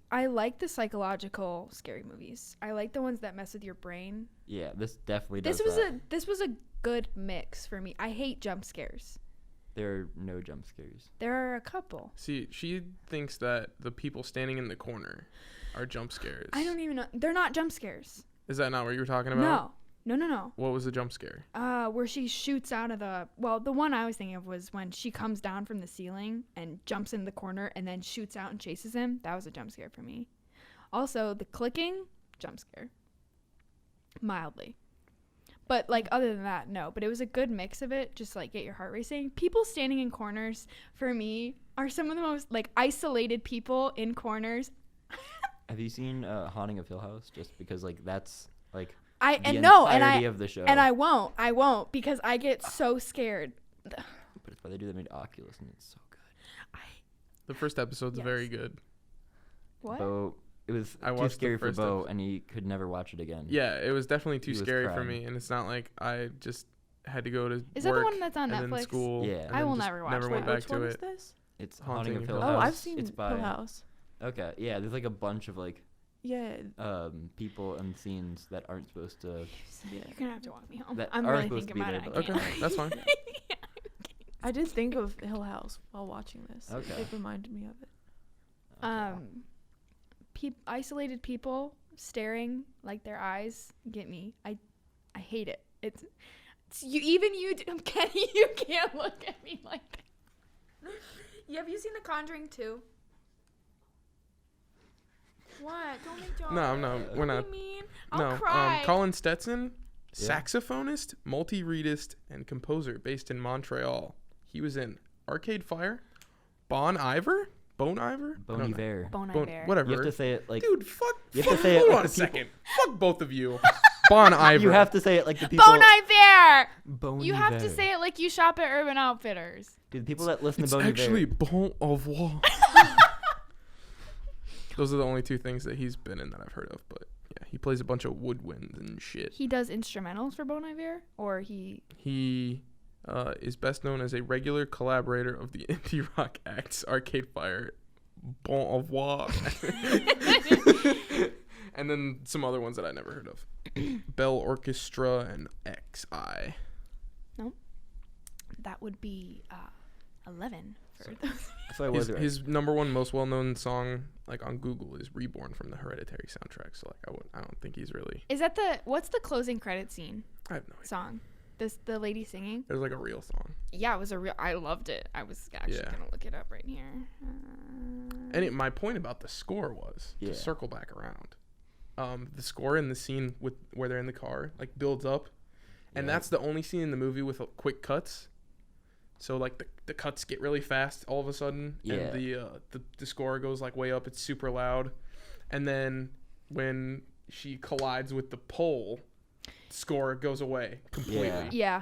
I liked the psychological scary movies. I like the ones that mess with your brain. Yeah, this definitely does This was a good mix for me. I hate jump scares. There are no jump scares. There are a couple. See, she thinks that the people standing in the corner are jump scares. I don't even know. They're not jump scares. Is that not what you were talking about? No. What was the jump scare? Where she shoots out of the one I was thinking of was when she comes down from the ceiling and jumps in the corner and then shoots out and chases him. That was a jump scare for me. Also, the clicking, jump scare. Mildly. But like other than that, no. But it was a good mix of it, just like get your heart racing. People standing in corners for me are some of the most like isolated people in corners. Have you seen Haunting of Hill House? Just because like that's like I the and no, and entirety I of the show. and I won't because I get so scared. But it's why they do. They made Oculus, and it's so good. The first episode's Yes. very good. What? Bo, it was I too watched the scary for first Bo, episode. and he could never watch it again. Yeah, it was definitely too He was scary for crying. me, and it's not like I just had to go to Is that work the one that's on and then Netflix? school. Yeah. and I then will just never watch never that. went back Which to one is it. this? It's Haunting Haunting of of Hill Hill Oh, House. I've seen It's by Hill House. Okay, yeah. There's like a bunch of like Yeah. people and scenes that aren't supposed to. You're gonna have to walk me home. That I'm are really supposed thinking to be about it. there, I but- Okay, can't. that's fine. I did think of Hill House while watching this. Okay. It reminded me of it. Isolated people staring, like their eyes get me. I hate it. It's you. Even you, Kenny. You can't look at me like that. Have you seen The Conjuring 2? What? Don't make jokes. No, we're not. What do you mean? I'll cry. Colin Stetson, Yeah. saxophonist, multi-reedist, and composer based in Montreal. He was in Arcade Fire, Bon Iver. Bon Bon Iver. whatever. You have to say it like. Dude, fuck. You have to fuck- say it hold like on the a people- second. Fuck both of you. Bon Iver. You have to say it like the people. Bon Iver. Bon You have to Iver. say it like you shop at Urban Outfitters. Dude, the people that listen It's to Bon actually Iver. Bon Avoir. Those are the only two things that he's been in that I've heard of. But yeah, he plays a bunch of woodwinds and shit. He does instrumentals for Bon Iver, or he. He is best known as a regular collaborator of the indie rock acts Arcade Fire, Bon Avoir, and then some other ones that I never heard of. Bell Orchestra and XI. That would be 11 for those. So I was right. His number one most well-known song, like on Google, is "Reborn" from the Hereditary soundtrack. So like, I don't think he's really. Is that what's the closing credit scene I have no idea. song? The lady singing? There's like a real song. Yeah, it was I loved it. I was actually Yeah. gonna look it up right here. And my point about the score was Yeah. to circle back around. The score in the scene where they're in the car like builds up, and Yeah. that's the only scene in the movie with quick cuts. So like the cuts get really fast all of a sudden, Yeah. and the score goes like way up. It's super loud, and then when she collides with the pole, score goes away completely. Yeah. Yeah.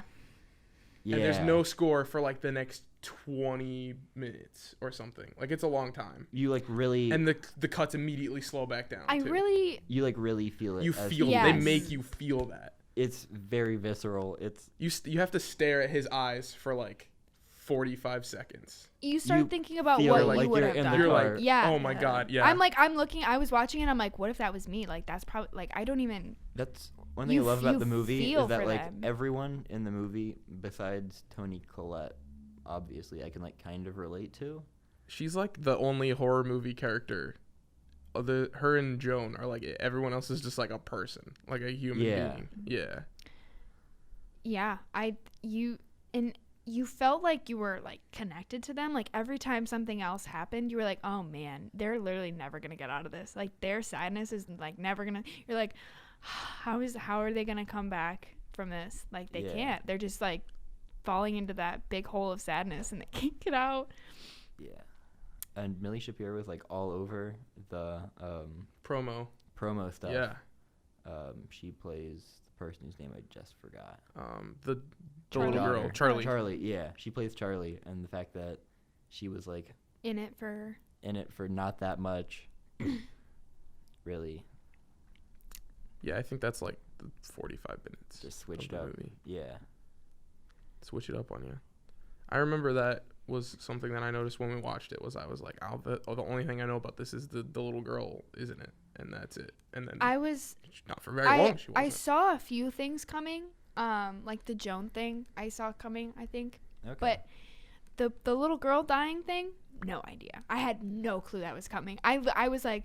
Yeah. And there's no score for like the next 20 minutes or something. Like it's a long time. You like really. And the cuts immediately slow back down. I too. really. You like really feel it. You as feel the- they Yes. make you feel that. It's very visceral. It's You have to stare at his eyes for like 45 seconds. You start You thinking about feel what like you would you're have in the done. You're car. like, Yeah. oh my god, yeah. I'm looking. I was watching it. I'm like, what if that was me? Like that's probably like I don't even. that's one thing I You love you about the movie feel is that for like them. everyone in the movie besides Toni Collette, obviously I can like kind of relate to. She's like the only horror movie character. Her and Joan are like everyone else is just like a person, like a human Yeah. being. Yeah. Yeah, you felt like you were like connected to them. Like every time something else happened, you were like, oh man, they're literally never gonna get out of this. Like their sadness is like never gonna. You're like, how are they gonna come back from this? Like they Yeah. can't. They're just like falling into that big hole of sadness and they can't get out. Yeah. And Millie Shapiro was like all over the Promo. promo stuff. Yeah. She plays the person whose name I just forgot. The Charlie. little girl, Charlie. Charlie, yeah. She plays Charlie, and the fact that she was like In it for. in it for not that much, really Yeah, I think that's like the 45 minutes. just switched of the up. movie. Yeah. Switch it up on you. I remember that was something that I noticed when we watched it. I was like, the only thing I know about this is the little girl, isn't it? And that's it. And then I was. not for very long. She I wasn't. saw a few things coming. Like the Joan thing, I saw coming. I think. Okay. But the little girl dying thing, no idea. I had no clue that was coming. I was like,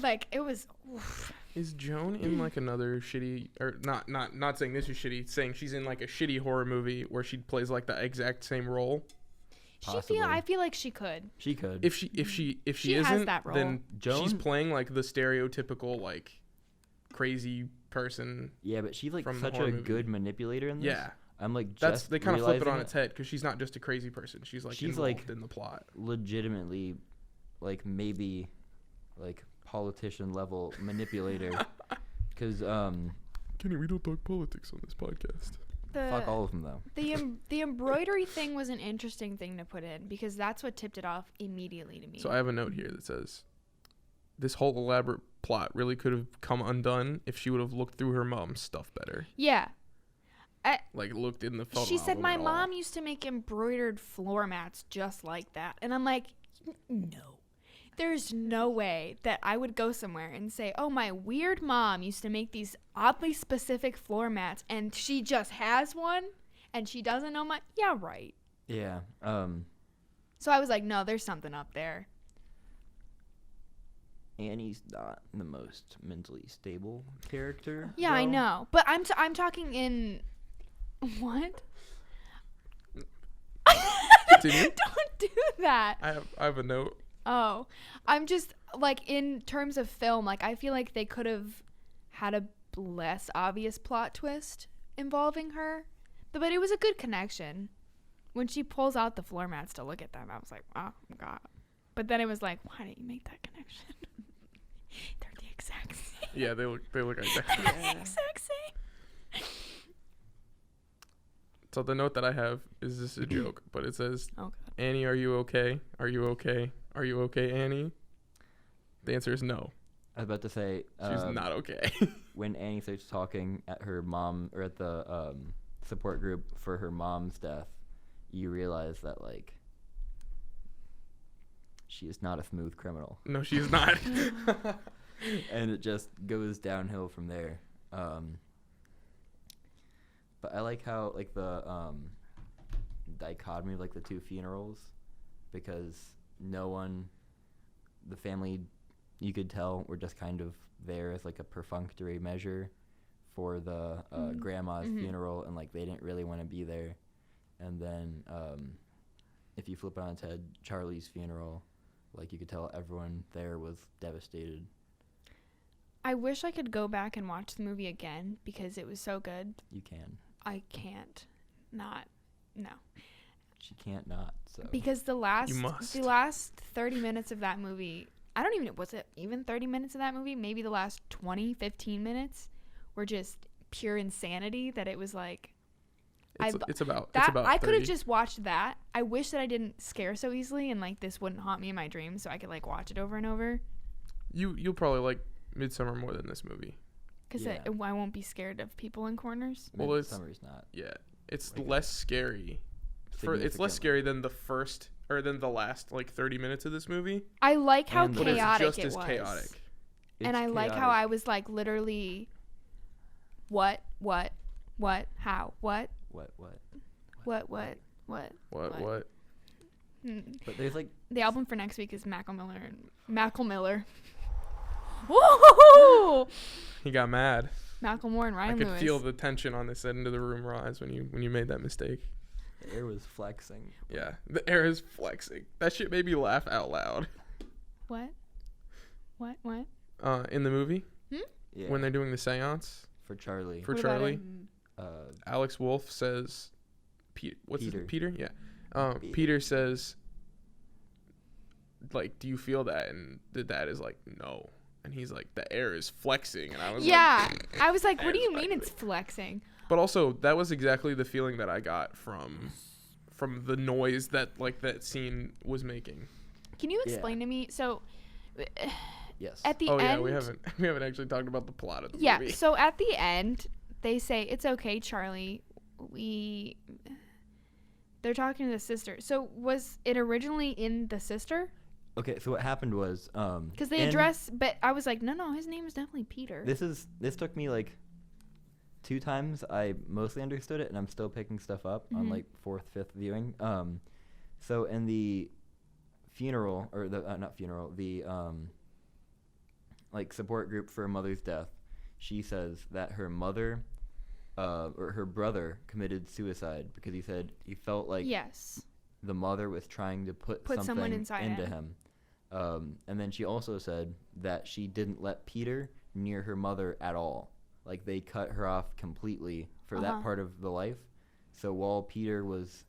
like it was. Oof. Is Joan in like another shitty, or not saying this is shitty, saying she's in like a shitty horror movie where she plays like the exact same role? Possibly. I feel like she could. She could. If she She has isn't, that role. then she's Joan- playing like the stereotypical like crazy person. Yeah, but she's like from the such horror a movie. good manipulator in this. Yeah, I'm like that's just they kind of flip it on realizing its head because she's not just a crazy person. She's like She's, involved like- in the plot. legitimately like maybe like politician level manipulator because Kenny, we don't talk politics on this podcast. fuck all of them though. The embroidery thing was an interesting thing to put in because that's what tipped it off immediately to me. So I have a note here that says, this whole elaborate plot really could have come undone if she would have looked through her mom's stuff better. Yeah. Like looked in the photo She said album my at all. mom used to make embroidered floor mats just like that. And I'm like, no. There's no way that I would go somewhere and say, oh, my weird mom used to make these oddly specific floor mats and she just has one and she doesn't know my. Yeah, right. Yeah. So I was like, no, there's something up there. Annie's not the most mentally stable character. Yeah, I though. know, but I'm talking in what? Continue. Don't do that. I have a note. Oh, I'm just like in terms of film, like I feel like they could have had a less obvious plot twist involving her, but it was a good connection. When she pulls out the floor mats to look at them, I was like, oh god. But then it was like, why didn't you make that connection? They're the exact same. Yeah, they look identical. They're the exact same. So the note that I have is this a joke, but it says, Oh god. Annie, are you okay? Are you okay? Are you okay, Annie? The answer is no. I was about to say She's not okay. when Annie starts talking at her mom or at the support group for her mom's death, you realize that like she is not a smooth criminal. No, she's not. And it just goes downhill from there. But I like how like the dichotomy of like the two funerals, because the family, you could tell, were just kind of there as like a perfunctory measure for the grandma's funeral, and like they didn't really want to be there. And then if you flip it on its head, Charlie's funeral, like you could tell everyone there was devastated. I wish I could go back and watch the movie again because it was so good. You can. I can't not. No. She can't not. So Because the must. last 30 minutes of that movie, I don't even, was it even 30 minutes of that movie? Maybe the last 20, 15 minutes were just pure insanity that it was like, It's about that, it's about I could have 30. just watched that. I wish that I didn't scare so easily and like this wouldn't haunt me in my dreams so I could like watch it over and over. You'll probably like Midsummer more than this movie. Because Yeah. I won't be scared of people in corners. Well, it's- Summer's not. Yeah, it's Like less scary. It's less scary than the first or than the last like 30 minutes of this movie. I like how And- But it's chaotic just it as was. chaotic. And I like how I was like literally, what, how, what. What? Hmm. But there's like The album for next week is Macklemore. Woo! He got mad. Macklemore and I Ryan could Lewis. feel the tension on this end of the room rise when you made that mistake. the air was flexing. Yeah, the air is flexing. That shit made me laugh out loud. What? In the movie Yeah. when they're doing the seance for Charlie. for What about Charlie, it? Alex Wolff says, Peter. Peter? Yeah. Peter. Peter says, like, do you feel that? And the dad is like, no. And he's like, the air is flexing. And I was Yeah. like, I was like, what do Air you is mean it's flexing? but also that was exactly the feeling that I got from the noise that like that scene was making. Can you Yeah. explain to me? So Yes. at the Oh end. yeah, we haven't actually talked about the plot of the Yeah, movie. so at the end, they say, it's okay, Charlie. They're talking to the sister. So was it originally in the sister? Okay, so what happened was Because they address, but I was like, no, his name is definitely Peter. this took me like 2 times. I mostly understood it, and I'm still picking stuff up on Mhm. like 4th, 5th viewing. So in the funeral, or the not funeral, the like support group for a mother's death, she says that her mother or her brother committed suicide because he said he felt like Yes. the mother was trying to put Someone something inside into him. him. And then she also said that she didn't let Peter near her mother at all. Like they cut her off completely for that part of the life. So while Peter was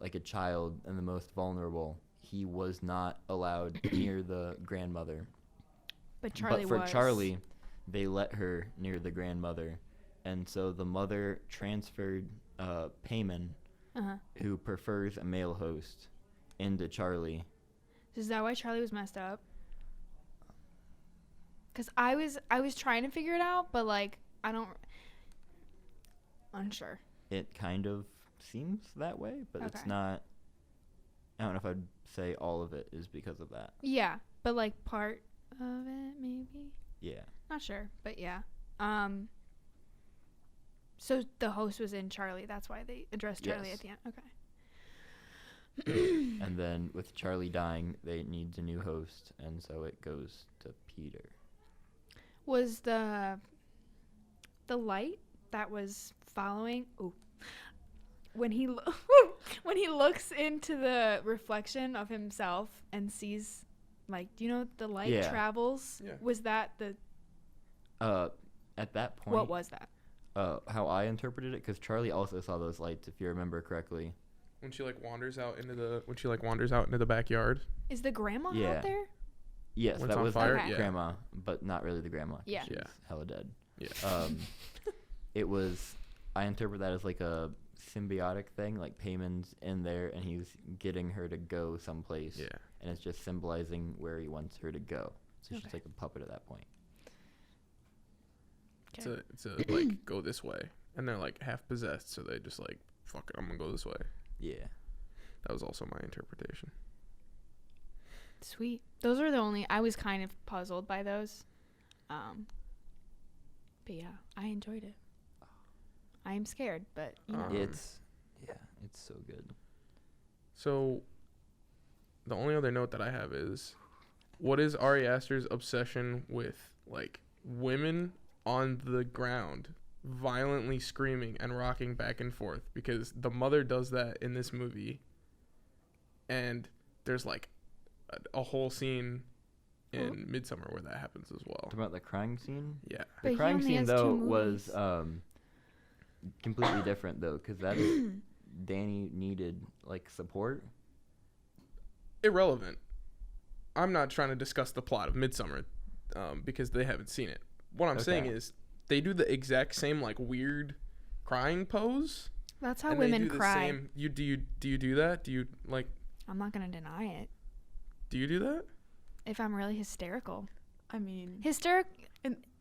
like a child and the most vulnerable, he was not allowed near the grandmother. But Charlie But for was. Charlie, they let her near the grandmother. And so the mother transferred Payman, Uh-huh. who prefers a male host, into Charlie. Is that why Charlie was messed up? Because I was trying to figure it out, but like, unsure. It kind of seems that way, but it's Okay. not. I don't know if I'd say all of it is because of that. Yeah, but like part of it maybe. Yeah. Not sure, but yeah. So the host was in Charlie. That's why they addressed Charlie Yes. at the end. Okay. And then with Charlie dying, they need a new host, and so it goes to Peter. Was the light that was following? Ooh. When he when he looks into the reflection of himself and sees, like, do you know the light Yeah. travels? Yeah. Was that the? At that point, What was that? how I interpreted it, because Charlie also saw those lights, if you remember correctly. When she like wanders out into the backyard. Is the grandma Yeah. out there? Yes, When it's that on was fire? the Okay. Yeah. grandma, but not really the grandma. 'cause Yeah. she's Yeah. hella dead. Yeah. It was, I interpret that as like a symbiotic thing, like Payman's in there and he's getting her to go someplace. Yeah. And it's just symbolizing where he wants her to go. So she's Okay. like a puppet at that point. It's a like go this way, and they're like half possessed, so they just like fuck it, I'm gonna go this way. Yeah. That was also my interpretation. Sweet. Those are the only. I was kind of puzzled by those. But yeah, I enjoyed it. I am scared, but you know. It's so good. So, the only other note that I have is, what is Ari Aster's obsession with like women on the ground violently screaming and rocking back and forth? Because the mother does that in this movie, and there's like a whole scene in Midsummer where that happens as well. Talking about the crying scene? Yeah. But The he crying only scene, has though, 2 was movies. completely different, though, because that is Danny needed, like, support. Irrelevant. I'm not trying to discuss the plot of Midsummer because they haven't seen it. What I'm saying Okay. is they do the exact same like weird crying pose. That's how and they women do the cry. same. Do you do that? Do you like? I'm not gonna deny it. Do you do that? If I'm really hysterical, I mean,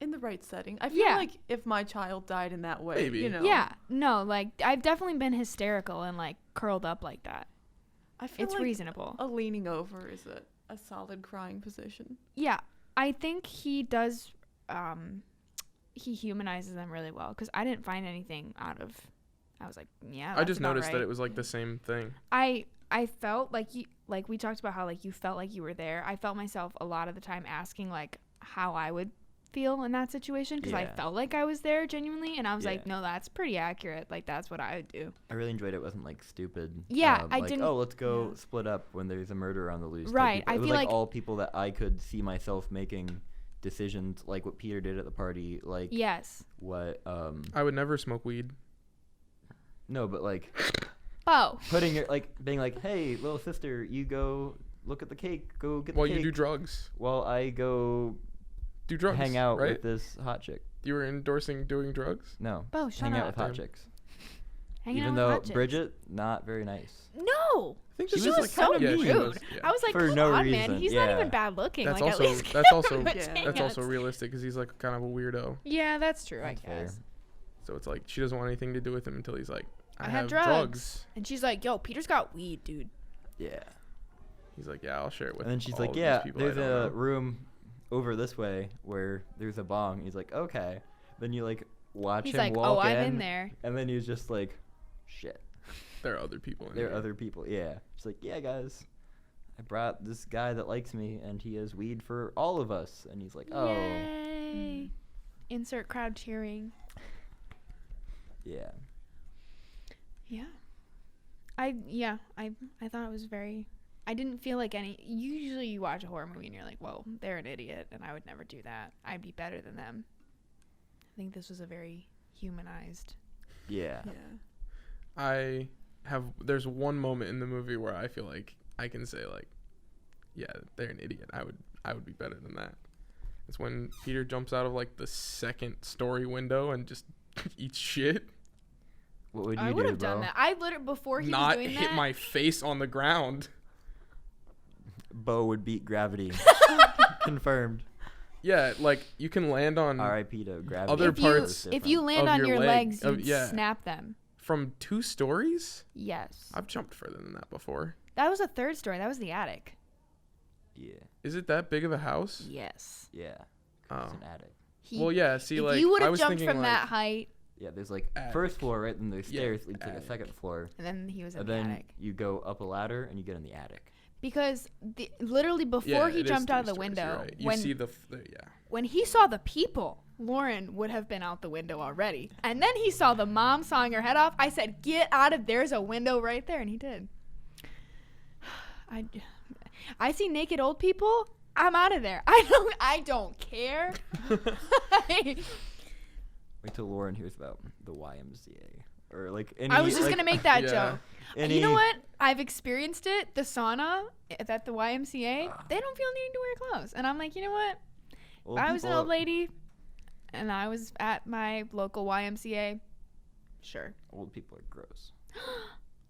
in the right setting. I feel Yeah. like if my child died in that way, Maybe. you know. yeah, no, like I've definitely been hysterical and like curled up like that. I feel It's like reasonable. a leaning over is a solid crying position. Yeah, I think he does. He humanizes them really well because I didn't find anything out of. I was like, yeah. I that's just about noticed that right. it was like the same thing. I felt like like we talked about how like you felt like you were there. I felt myself a lot of the time asking like how I would feel in that situation because I Yeah. felt like I was there genuinely, and I was like, Yeah. no, that's pretty accurate. Like that's what I would do. I really enjoyed it. Wasn't, like, stupid. Yeah, I like, didn't- oh, let's go Yeah. split up when there's a murder on the loose. type Right, people. I It was, feel like, like- all people that I could see myself making decisions, like what Peter did at the party, like Yes. what, I would never smoke weed. no, but, like, Oh. putting your, like, being like, hey, little sister, you go look at the cake, go get Well, the you cake. do drugs. While I go Do drugs. hang out right? with this hot chick. You were endorsing doing drugs. No, Bo, shut hang out up. with hot Damn. chicks. Hanging Even out though with hot chicks. Bridget, not very nice. No. I think She this was is like so yeah, she rude. was, yeah. I was like, For come no on, man. reason, He's not yeah. even bad looking. That's like also at least that's give also him a Yeah. chance. that's also realistic because he's like kind of a weirdo. Yeah, that's true. That's I fair. guess. So it's like she doesn't want anything to do with him until he's like, I have have drugs. And she's like, yo, Peter's got weed, dude. Yeah. He's like, yeah, I'll share it with. And then she's all like, of yeah, these people I there's don't a know." room over this way where there's a bong. He's like, okay. Then you, like, watch He's him like, walk oh, in. I'm in there. And then he's just like, shit. There are other people in There are here. other people. Yeah. She's like, yeah, guys. I brought this guy that likes me, and he has weed for all of us. And he's like, oh. Yay. Insert crowd cheering. Yeah. Yeah. I thought it was very. I didn't feel like any. Usually you watch a horror movie and you're like, whoa, they're an idiot, and I would never do that. I'd be better than them. I think this was a very humanized. Yeah. Yeah. There's one moment in the movie where I feel like I can say like, yeah, they're an idiot. I would be better than that. It's when Peter jumps out of like the second story window and just eats shit. What would you I do, would have done Bo? that. I literally before he Not was doing hit that. my face on the ground. Bo would beat gravity. Confirmed. Yeah, like you can land on R.I.P. to gravity. Other if parts you land of on your your leg- legs, of- you'd yeah. snap them. from 2 stories. Yes. I've jumped further than that before. That was a third story. That was the attic. Yeah. Is it that big of a house? Yes. Yeah. Oh. It's an attic. Well, yeah. See, if like you would I have was jumped thinking from like, that height, Yeah, there's like Attic. first floor, right? Then there's Yeah, stairs lead to the attic. second floor. And then he was in And the then attic. you go up a ladder and you get in the attic. Because literally before he it is jumped out of 3 the stories, you're window, right. You when see yeah. when he saw the people, Lauren would have been out the window already. And then he saw the mom sawing her head off. I said, get out of there's a window right there. And he did. I see naked old people. I'm out of there. I don't care. Wait till Lauren hears about the YMCA. Or like any, I was just like, going to make that Yeah. joke. any, You know what? I've experienced it. The sauna at the YMCA, they don't feel needing to wear clothes. And I'm like, you know what? old I was an people- old lady and I was at my local YMCA. Sure. Old people are gross.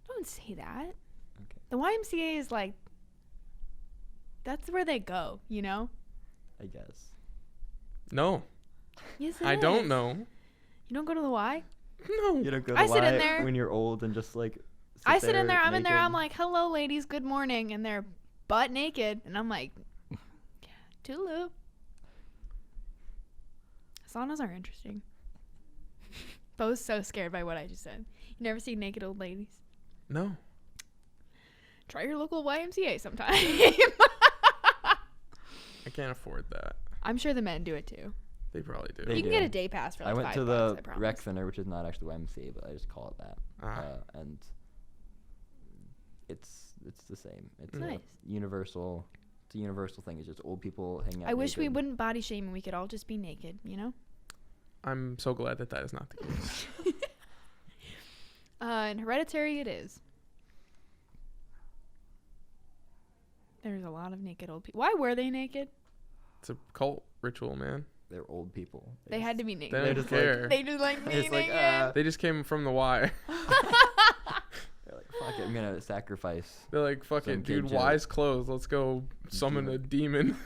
Don't say that. Okay. The YMCA is like, that's where they go, you know? I guess. No, Yes, it I don't is. know. You don't go to the Y? No. You don't go to I sit in Y there. when you're old and just like I sit in there. I'm in there. naked. I'm like, hello, ladies. Good morning. And they're butt naked. And I'm like, toodaloo. Saunas are interesting. Bo's so scared by what I just said. You never see naked old ladies? No. Try your local YMCA sometime. I can't afford that. I'm sure the men do it too. They probably do. They You can do. get a day pass for like I went $5, to the I promise. rec center, which is not actually YMCA, but I just call it that. Ah. And it's the same. It's Nice. a universal. It's a universal thing. It's just old people hanging out. I wish we naked. wouldn't body shame and we could all just be naked, you know? I'm so glad that is not the case. In Hereditary, it is. There's a lot of naked old people. Why were they naked? It's a cult ritual, man. They're old people. They had to be naked. They They're don't just like- care. They just like me It's like, naked. They just came from the Y. They're like, fuck it, I'm gonna sacrifice. They're like, fuck Some it, dude. kid joke. Y's closed. Let's go summon a demon.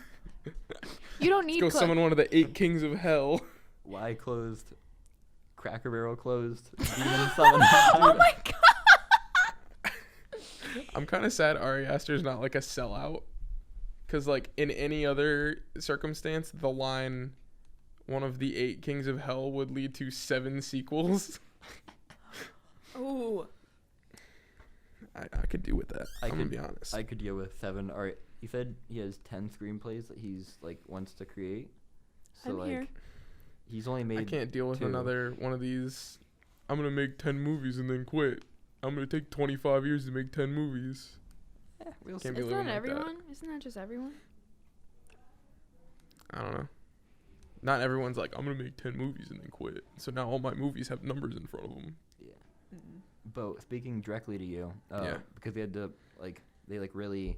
You don't Let's need go clothes. summon one of the 8 kings of hell. Y closed. Cracker Barrel closed. Demon summoned. Oh my god. I'm kind of sad Ari Aster's not like a sellout. Because, like, in any other circumstance, the line, one of the 8 kings of hell would lead to 7 sequels. Ooh. I could do with that. I'm going to be honest. I could deal with 7. All right, he said he has 10 screenplays that he's like wants to create. So I'm like, here. he's only made. I can't deal with 2. another one of these. I'm going to make 10 movies and then quit. I'm going to take 25 years to make 10 movies. Yeah, we'll Can't see. be Isn't living that like that. everyone? Isn't that just everyone? I don't know. Not everyone's like, I'm going to make 10 movies and then quit. So now all my movies have numbers in front of them. Yeah. Bo, speaking directly to you, Yeah. because they had to they really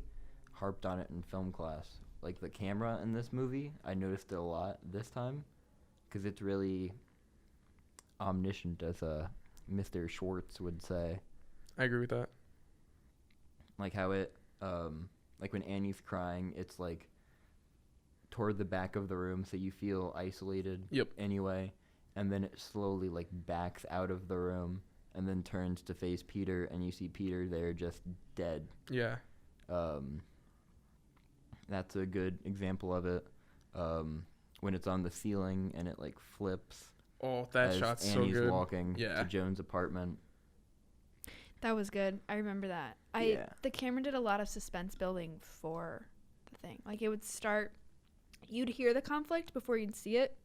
harped on it in film class. Like the camera in this movie, I noticed it a lot this time, because it's really omniscient, as Mr. Schwartz would say. I agree with that. Like how it, like when Annie's crying, it's like toward the back of the room, so you feel isolated. Yep. Anyway, and then it slowly like backs out of the room and then turns to face Peter, and you see Peter there just dead. Yeah. That's a good example of it. When it's on the ceiling and it like flips. Oh, that as shot's so Annie's good. walking Yeah. to Joan's apartment. That was good. I remember that. Yeah. The camera did a lot of suspense building for the thing. Like it would start, you'd hear the conflict before you'd see it.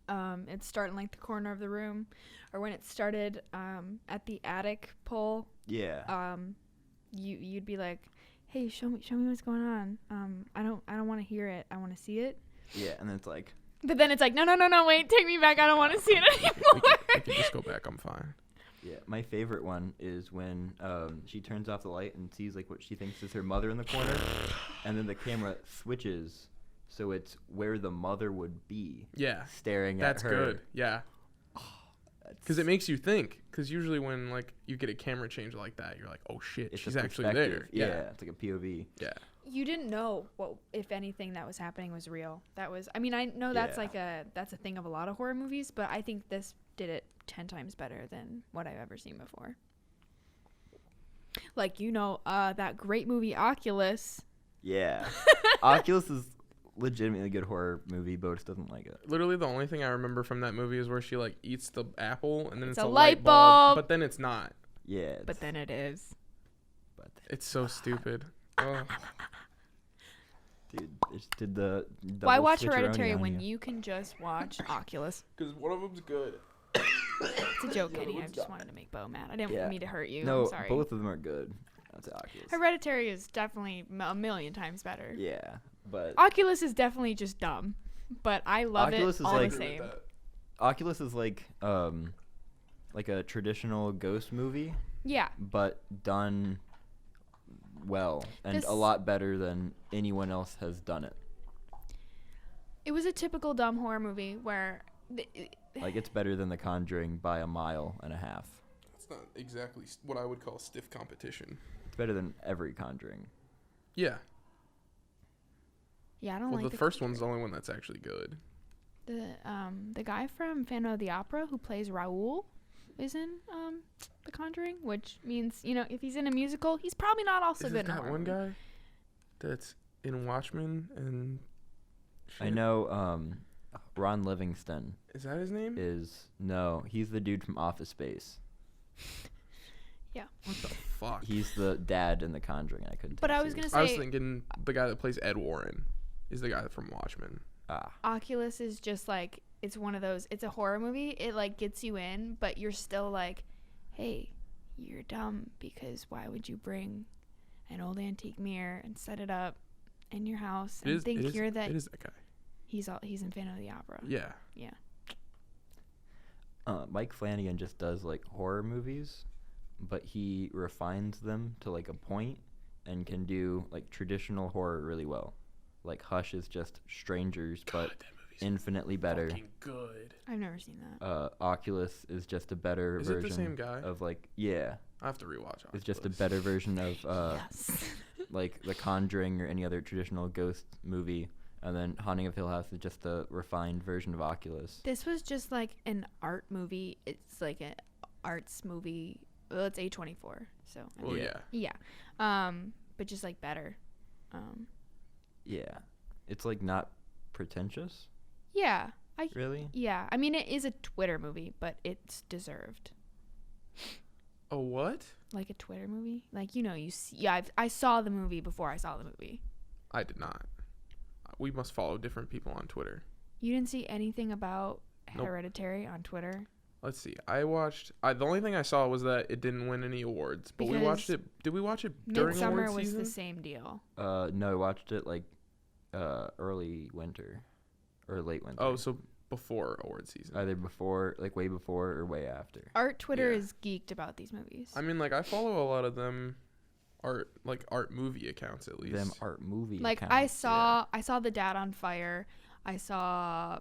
It'd start in like the corner of the room, or when it started at the attic pole. Yeah. You'd be like, "Hey, show me what's going on. I don't want to hear it. I want to see it." Yeah, and then it's like, But then it's like, no, wait, take me back. I don't want to see it We anymore. could just go back. I'm fine. yeah, my favorite one is when she turns off the light and sees like what she thinks is her mother in the corner, and then the camera switches so it's where the mother would be. Yeah. Staring That's at her. good. Yeah. Because it makes you think. Because usually when like you get a camera change like that, you're like, oh shit, It's she's a actually there. perspective. Yeah, it's like a POV. Yeah. You didn't know what, if anything, that was happening was real. That was, I mean, I know that's Yeah. that's a thing of a lot of horror movies, but I think this did it 10 times better than what I've ever seen before. Like, that great movie Oculus. Yeah. Oculus is legitimately good horror movie. Botus doesn't like it. Literally, the only thing I remember from that movie is where she like eats the apple and then it's It's a a light light bulb, bulb. but then it's not. Yeah. But then it is. It's so stupid. Ugh. Dude, they just did the. Why double watch switcheroni Hereditary on when you can just watch Oculus? Because one of them's good. It's a joke, The other Kenny. I one's just not. wanted to make Bo mad. I didn't Yeah. mean to hurt you. No, I'm sorry. both of them are good. That's Oculus. Hereditary is definitely a million times better. Yeah, but Oculus is definitely just dumb, but I love Oculus is it all like- the same. Oculus is like a traditional ghost movie, Yeah. but done well and This- a lot better than anyone else has done it. It was a typical dumb horror movie where Like it's better than The Conjuring by a mile and a half. It's not exactly what I would call stiff competition. It's better than every Conjuring. Yeah. yeah, I don't Well, like the first one's the only one that's actually good. the guy from Phantom of the Opera who plays Raoul is in The Conjuring, which means, you know, if he's in a musical, he's probably not also Is good it in a that horror one movie. guy that's in Watchmen and I shit? know Ron Livingston Is that his name? he's the dude from Office Space. What the fuck? He's the dad in The Conjuring. I couldn't. But take I it was gonna seriously. I was say thinking the guy that plays Ed Warren is the guy from Watchmen. Oculus is just like, it's one of those, it's a horror movie. It like gets you in, but you're still like, hey, you're dumb because why would you bring an old antique mirror and set it up in your house and think you're that It is that guy. he's in Phantom of the Opera. Yeah. Mike Flanagan just does like horror movies, but he refines them to like a point and can do like traditional horror really well. Like Hush is just strangers, but that movie's infinitely better. fucking good. I've never seen that. Oculus is just a better Is it version the same guy? of like I have to rewatch it. it's just a better version of Yes. like The Conjuring or any other traditional ghost movie. And then Haunting of Hill House is just a refined version of Oculus. This was just like an art movie. It's like an arts movie. Well, it's A24, so I Well, mean, yeah. yeah. But just like better. Yeah. It's like not pretentious, Yeah. really. Yeah. I mean, it is a Twitter movie, but it's deserved. Oh, what? Like a Twitter movie, like, you know, you see. Yeah, I saw the movie before I saw the movie. I did not. We must follow different people on Twitter. You didn't see anything about Nope. Hereditary on Twitter? Let's see. I watched. The only thing I saw was that it didn't win any awards. But we watched Because it. Did we watch it during Midsummer award was season? the same deal. No, I watched it like early winter or late winter. Oh, so before award season. Either before, like way before or way after. Art Twitter Yeah. is geeked about these movies. I mean, like I follow a lot of them, art movie accounts at least. Them art movie Like accounts. I saw The Dad on Fire. I saw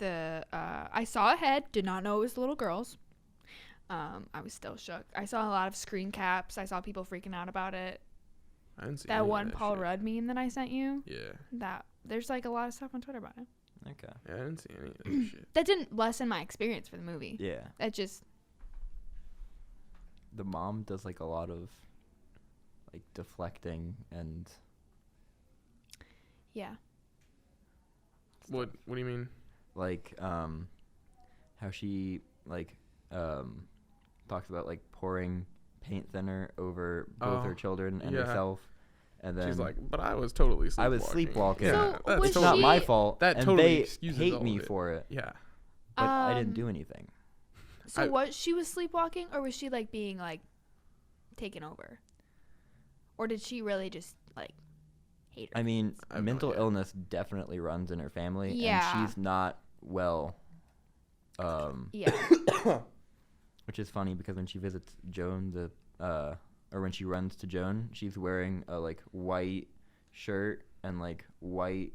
a head. Did not know it was the little girls. I was still shook. I saw a lot of screen caps. I saw people freaking out about it. I didn't see any That of one that Paul shit. Rudd meme that I sent you. Yeah. There's like a lot of stuff on Twitter about it. Okay. Yeah, I didn't see any of that shit. That didn't lessen my experience for the movie. Yeah. That just The mom does like a lot of like deflecting and yeah. What do you mean? like how she like talks about like pouring paint thinner over both her Oh, children and yeah. herself, and then She's like, but I was totally sleepwalking. I was sleepwalking. Yeah, So that's was it's not my she- fault, That and totally they excuses hate all me of it. for it, Yeah. but I didn't Um, do anything. So I- was she was sleepwalking, or was she like being like taken over, or did she really just like hate her? I mean, I have no mental idea. illness definitely runs in her family, Yeah. and she's not well. Yeah. Which is funny because when she visits Joan, or when she runs to Joan, she's wearing a like white shirt and like white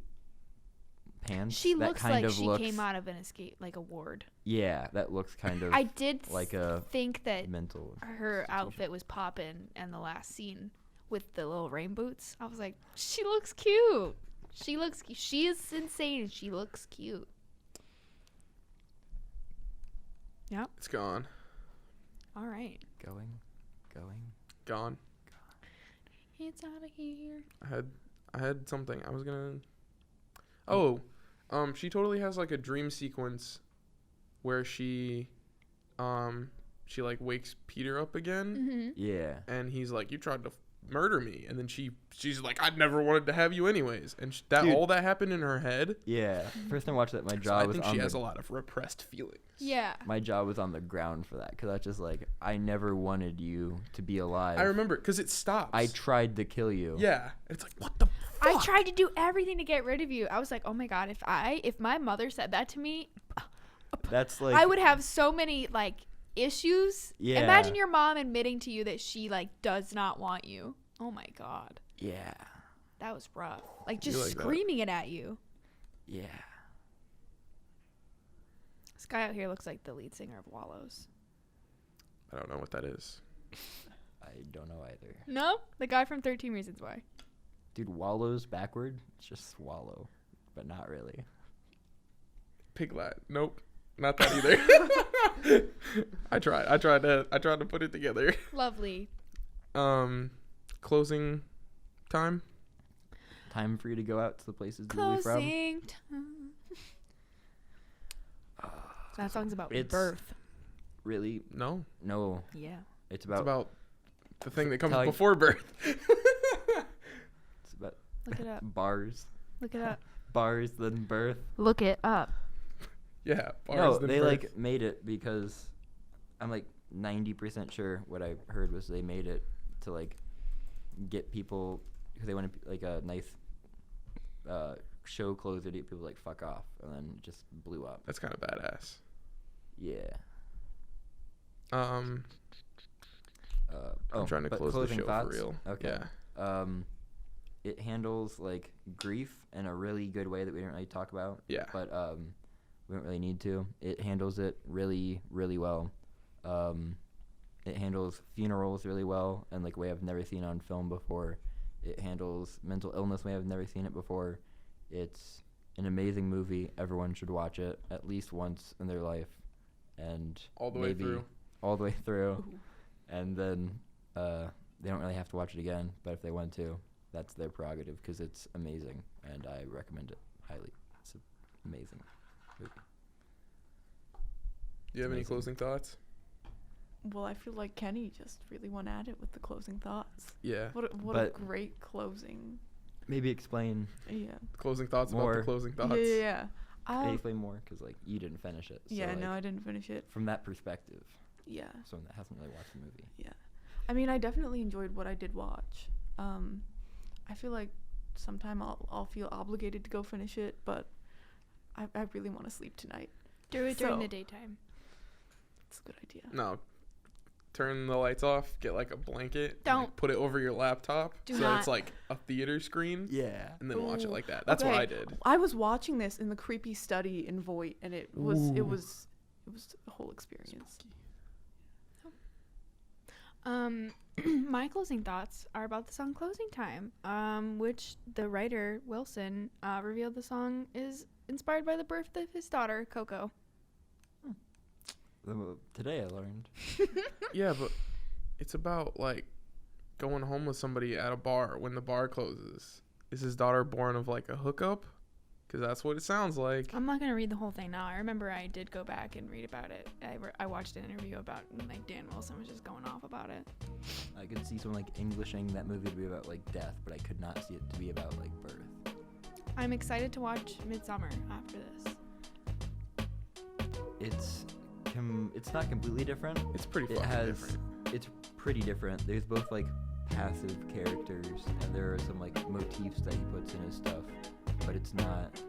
pants. She that looks kind like of she looks, came out of an escape, like a ward. Yeah, that looks kind of I did like a think that mental. her institution. outfit was poppin' in the last scene with the little rain boots. I was like, she looks cute. She looks. She is insane. And she looks cute. Yep. It's gone. All right. Going. Gone. It's out of here. I had something. I was gonna Oh, she totally has like a dream sequence where she like wakes Peter up again, Yeah. and he's like, "You tried to murder me," and then she's like, "I never wanted to have you anyways," and Dude. all that happened in her head. Yeah. First time I watched that, my So jaw I was think on she the has a lot of repressed feelings. Yeah. my jaw was on the ground for that because I was just like, I never wanted you to be alive. I remember because it stops. I tried to kill you. Yeah, it's like, what the fuck? I tried to do everything to get rid of you. I was like, oh my God, if my mother said that to me, That's like I would have so many like issues. Yeah. Imagine your mom admitting to you that she like does not want you. Oh my God. Yeah. That was rough. Like just like that? screaming it at you. Yeah. This guy out here looks like the lead singer of Wallows. I don't know what that is. I don't know either. No? The guy from 13 Reasons Why. Dude, wallows backward? It's just swallow, but not really. Piglet. Nope. Not that either. I tried to put it together. Lovely. Closing time. Time for you to go out to the places you'll be from. Closing time. That song's about It's- birth. Really? No, No. Yeah. It's it's about the thing that comes telling- before birth. it's about Look it up. bars. Look it up. Bars then birth. Look it up. Yeah. Bars No, than they birth. like made it because I'm like 90% sure what I heard was they made it to like get people because they wanted like a nice show closer to get people like fuck off, and then it just blew up. That's kind of badass. Yeah. I'm trying to but close the closing show thoughts? for real. Okay. Yeah. It handles like grief in a really good way that we didn't really talk about. Yeah. But we don't really need to. It handles it really, really well. It handles funerals really well, and like way I've never seen on film before. It handles mental illness way I've never seen it before. It's an amazing movie. Everyone should watch it at least once in their life, and All the way maybe through. all the way through. Ooh. And then they don't really have to watch it again, but if they want to, that's their prerogative because it's amazing, and I recommend it highly. It's an amazing movie. Do you have any Amazing. closing thoughts? Well, I feel like Kenny just really went at it with the closing thoughts. Yeah. What a But- great closing. Maybe explain. Yeah. Closing thoughts about More. the closing thoughts. Yeah. Maybe explain more because like you didn't finish it. So, Yeah, no, like, I didn't finish it. From that perspective, Yeah. someone that hasn't really watched the movie. I mean, I definitely enjoyed what I did watch. I feel like sometime I'll feel obligated to go finish it, but I really want to sleep tonight. Do it during So- the daytime. It's a good idea. No. Turn the lights off. Get like a blanket. and, Don't. like, put it over your laptop. Do so not. it's like a theater screen. Yeah. And then watch it Ooh. like that. That's what Okay. I did. I was watching this in the creepy study in Voight, and it was a whole experience. My closing thoughts are about the song Closing Time, which the writer, Wilson, revealed the song is inspired by the birth of his daughter, Coco. Today I learned. Yeah, but it's about like going home with somebody at a bar when the bar closes. Is his daughter born of like a hookup? Because that's what it sounds like. I'm not going to read the whole thing now. I remember I did go back and read about it. I watched an interview about, like, Dan Wilson was just going off about it. I could see someone like Englishing that movie to be about like death, but I could not see it to be about like birth. I'm excited to watch Midsummer after this. It's not completely different. It's pretty It fucking has different. it's pretty different. There's both like passive characters and there are some like motifs that he puts in his stuff, but it's not.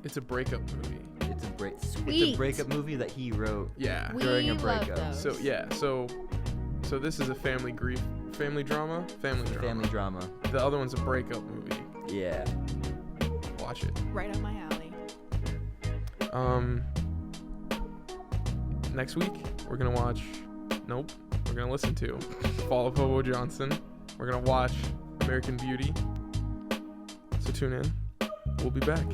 It's a breakup movie. It's a Sweet. breakup movie that he wrote Yeah. We during a love breakup. those. So yeah, so this is a family drama. Family drama. The other one's a breakup movie. Yeah. Watch it. Right up my alley. Next week we're gonna watch. Nope. We're gonna listen to Fall of Hobo Johnson. We're gonna watch American Beauty. So tune in. We'll be back.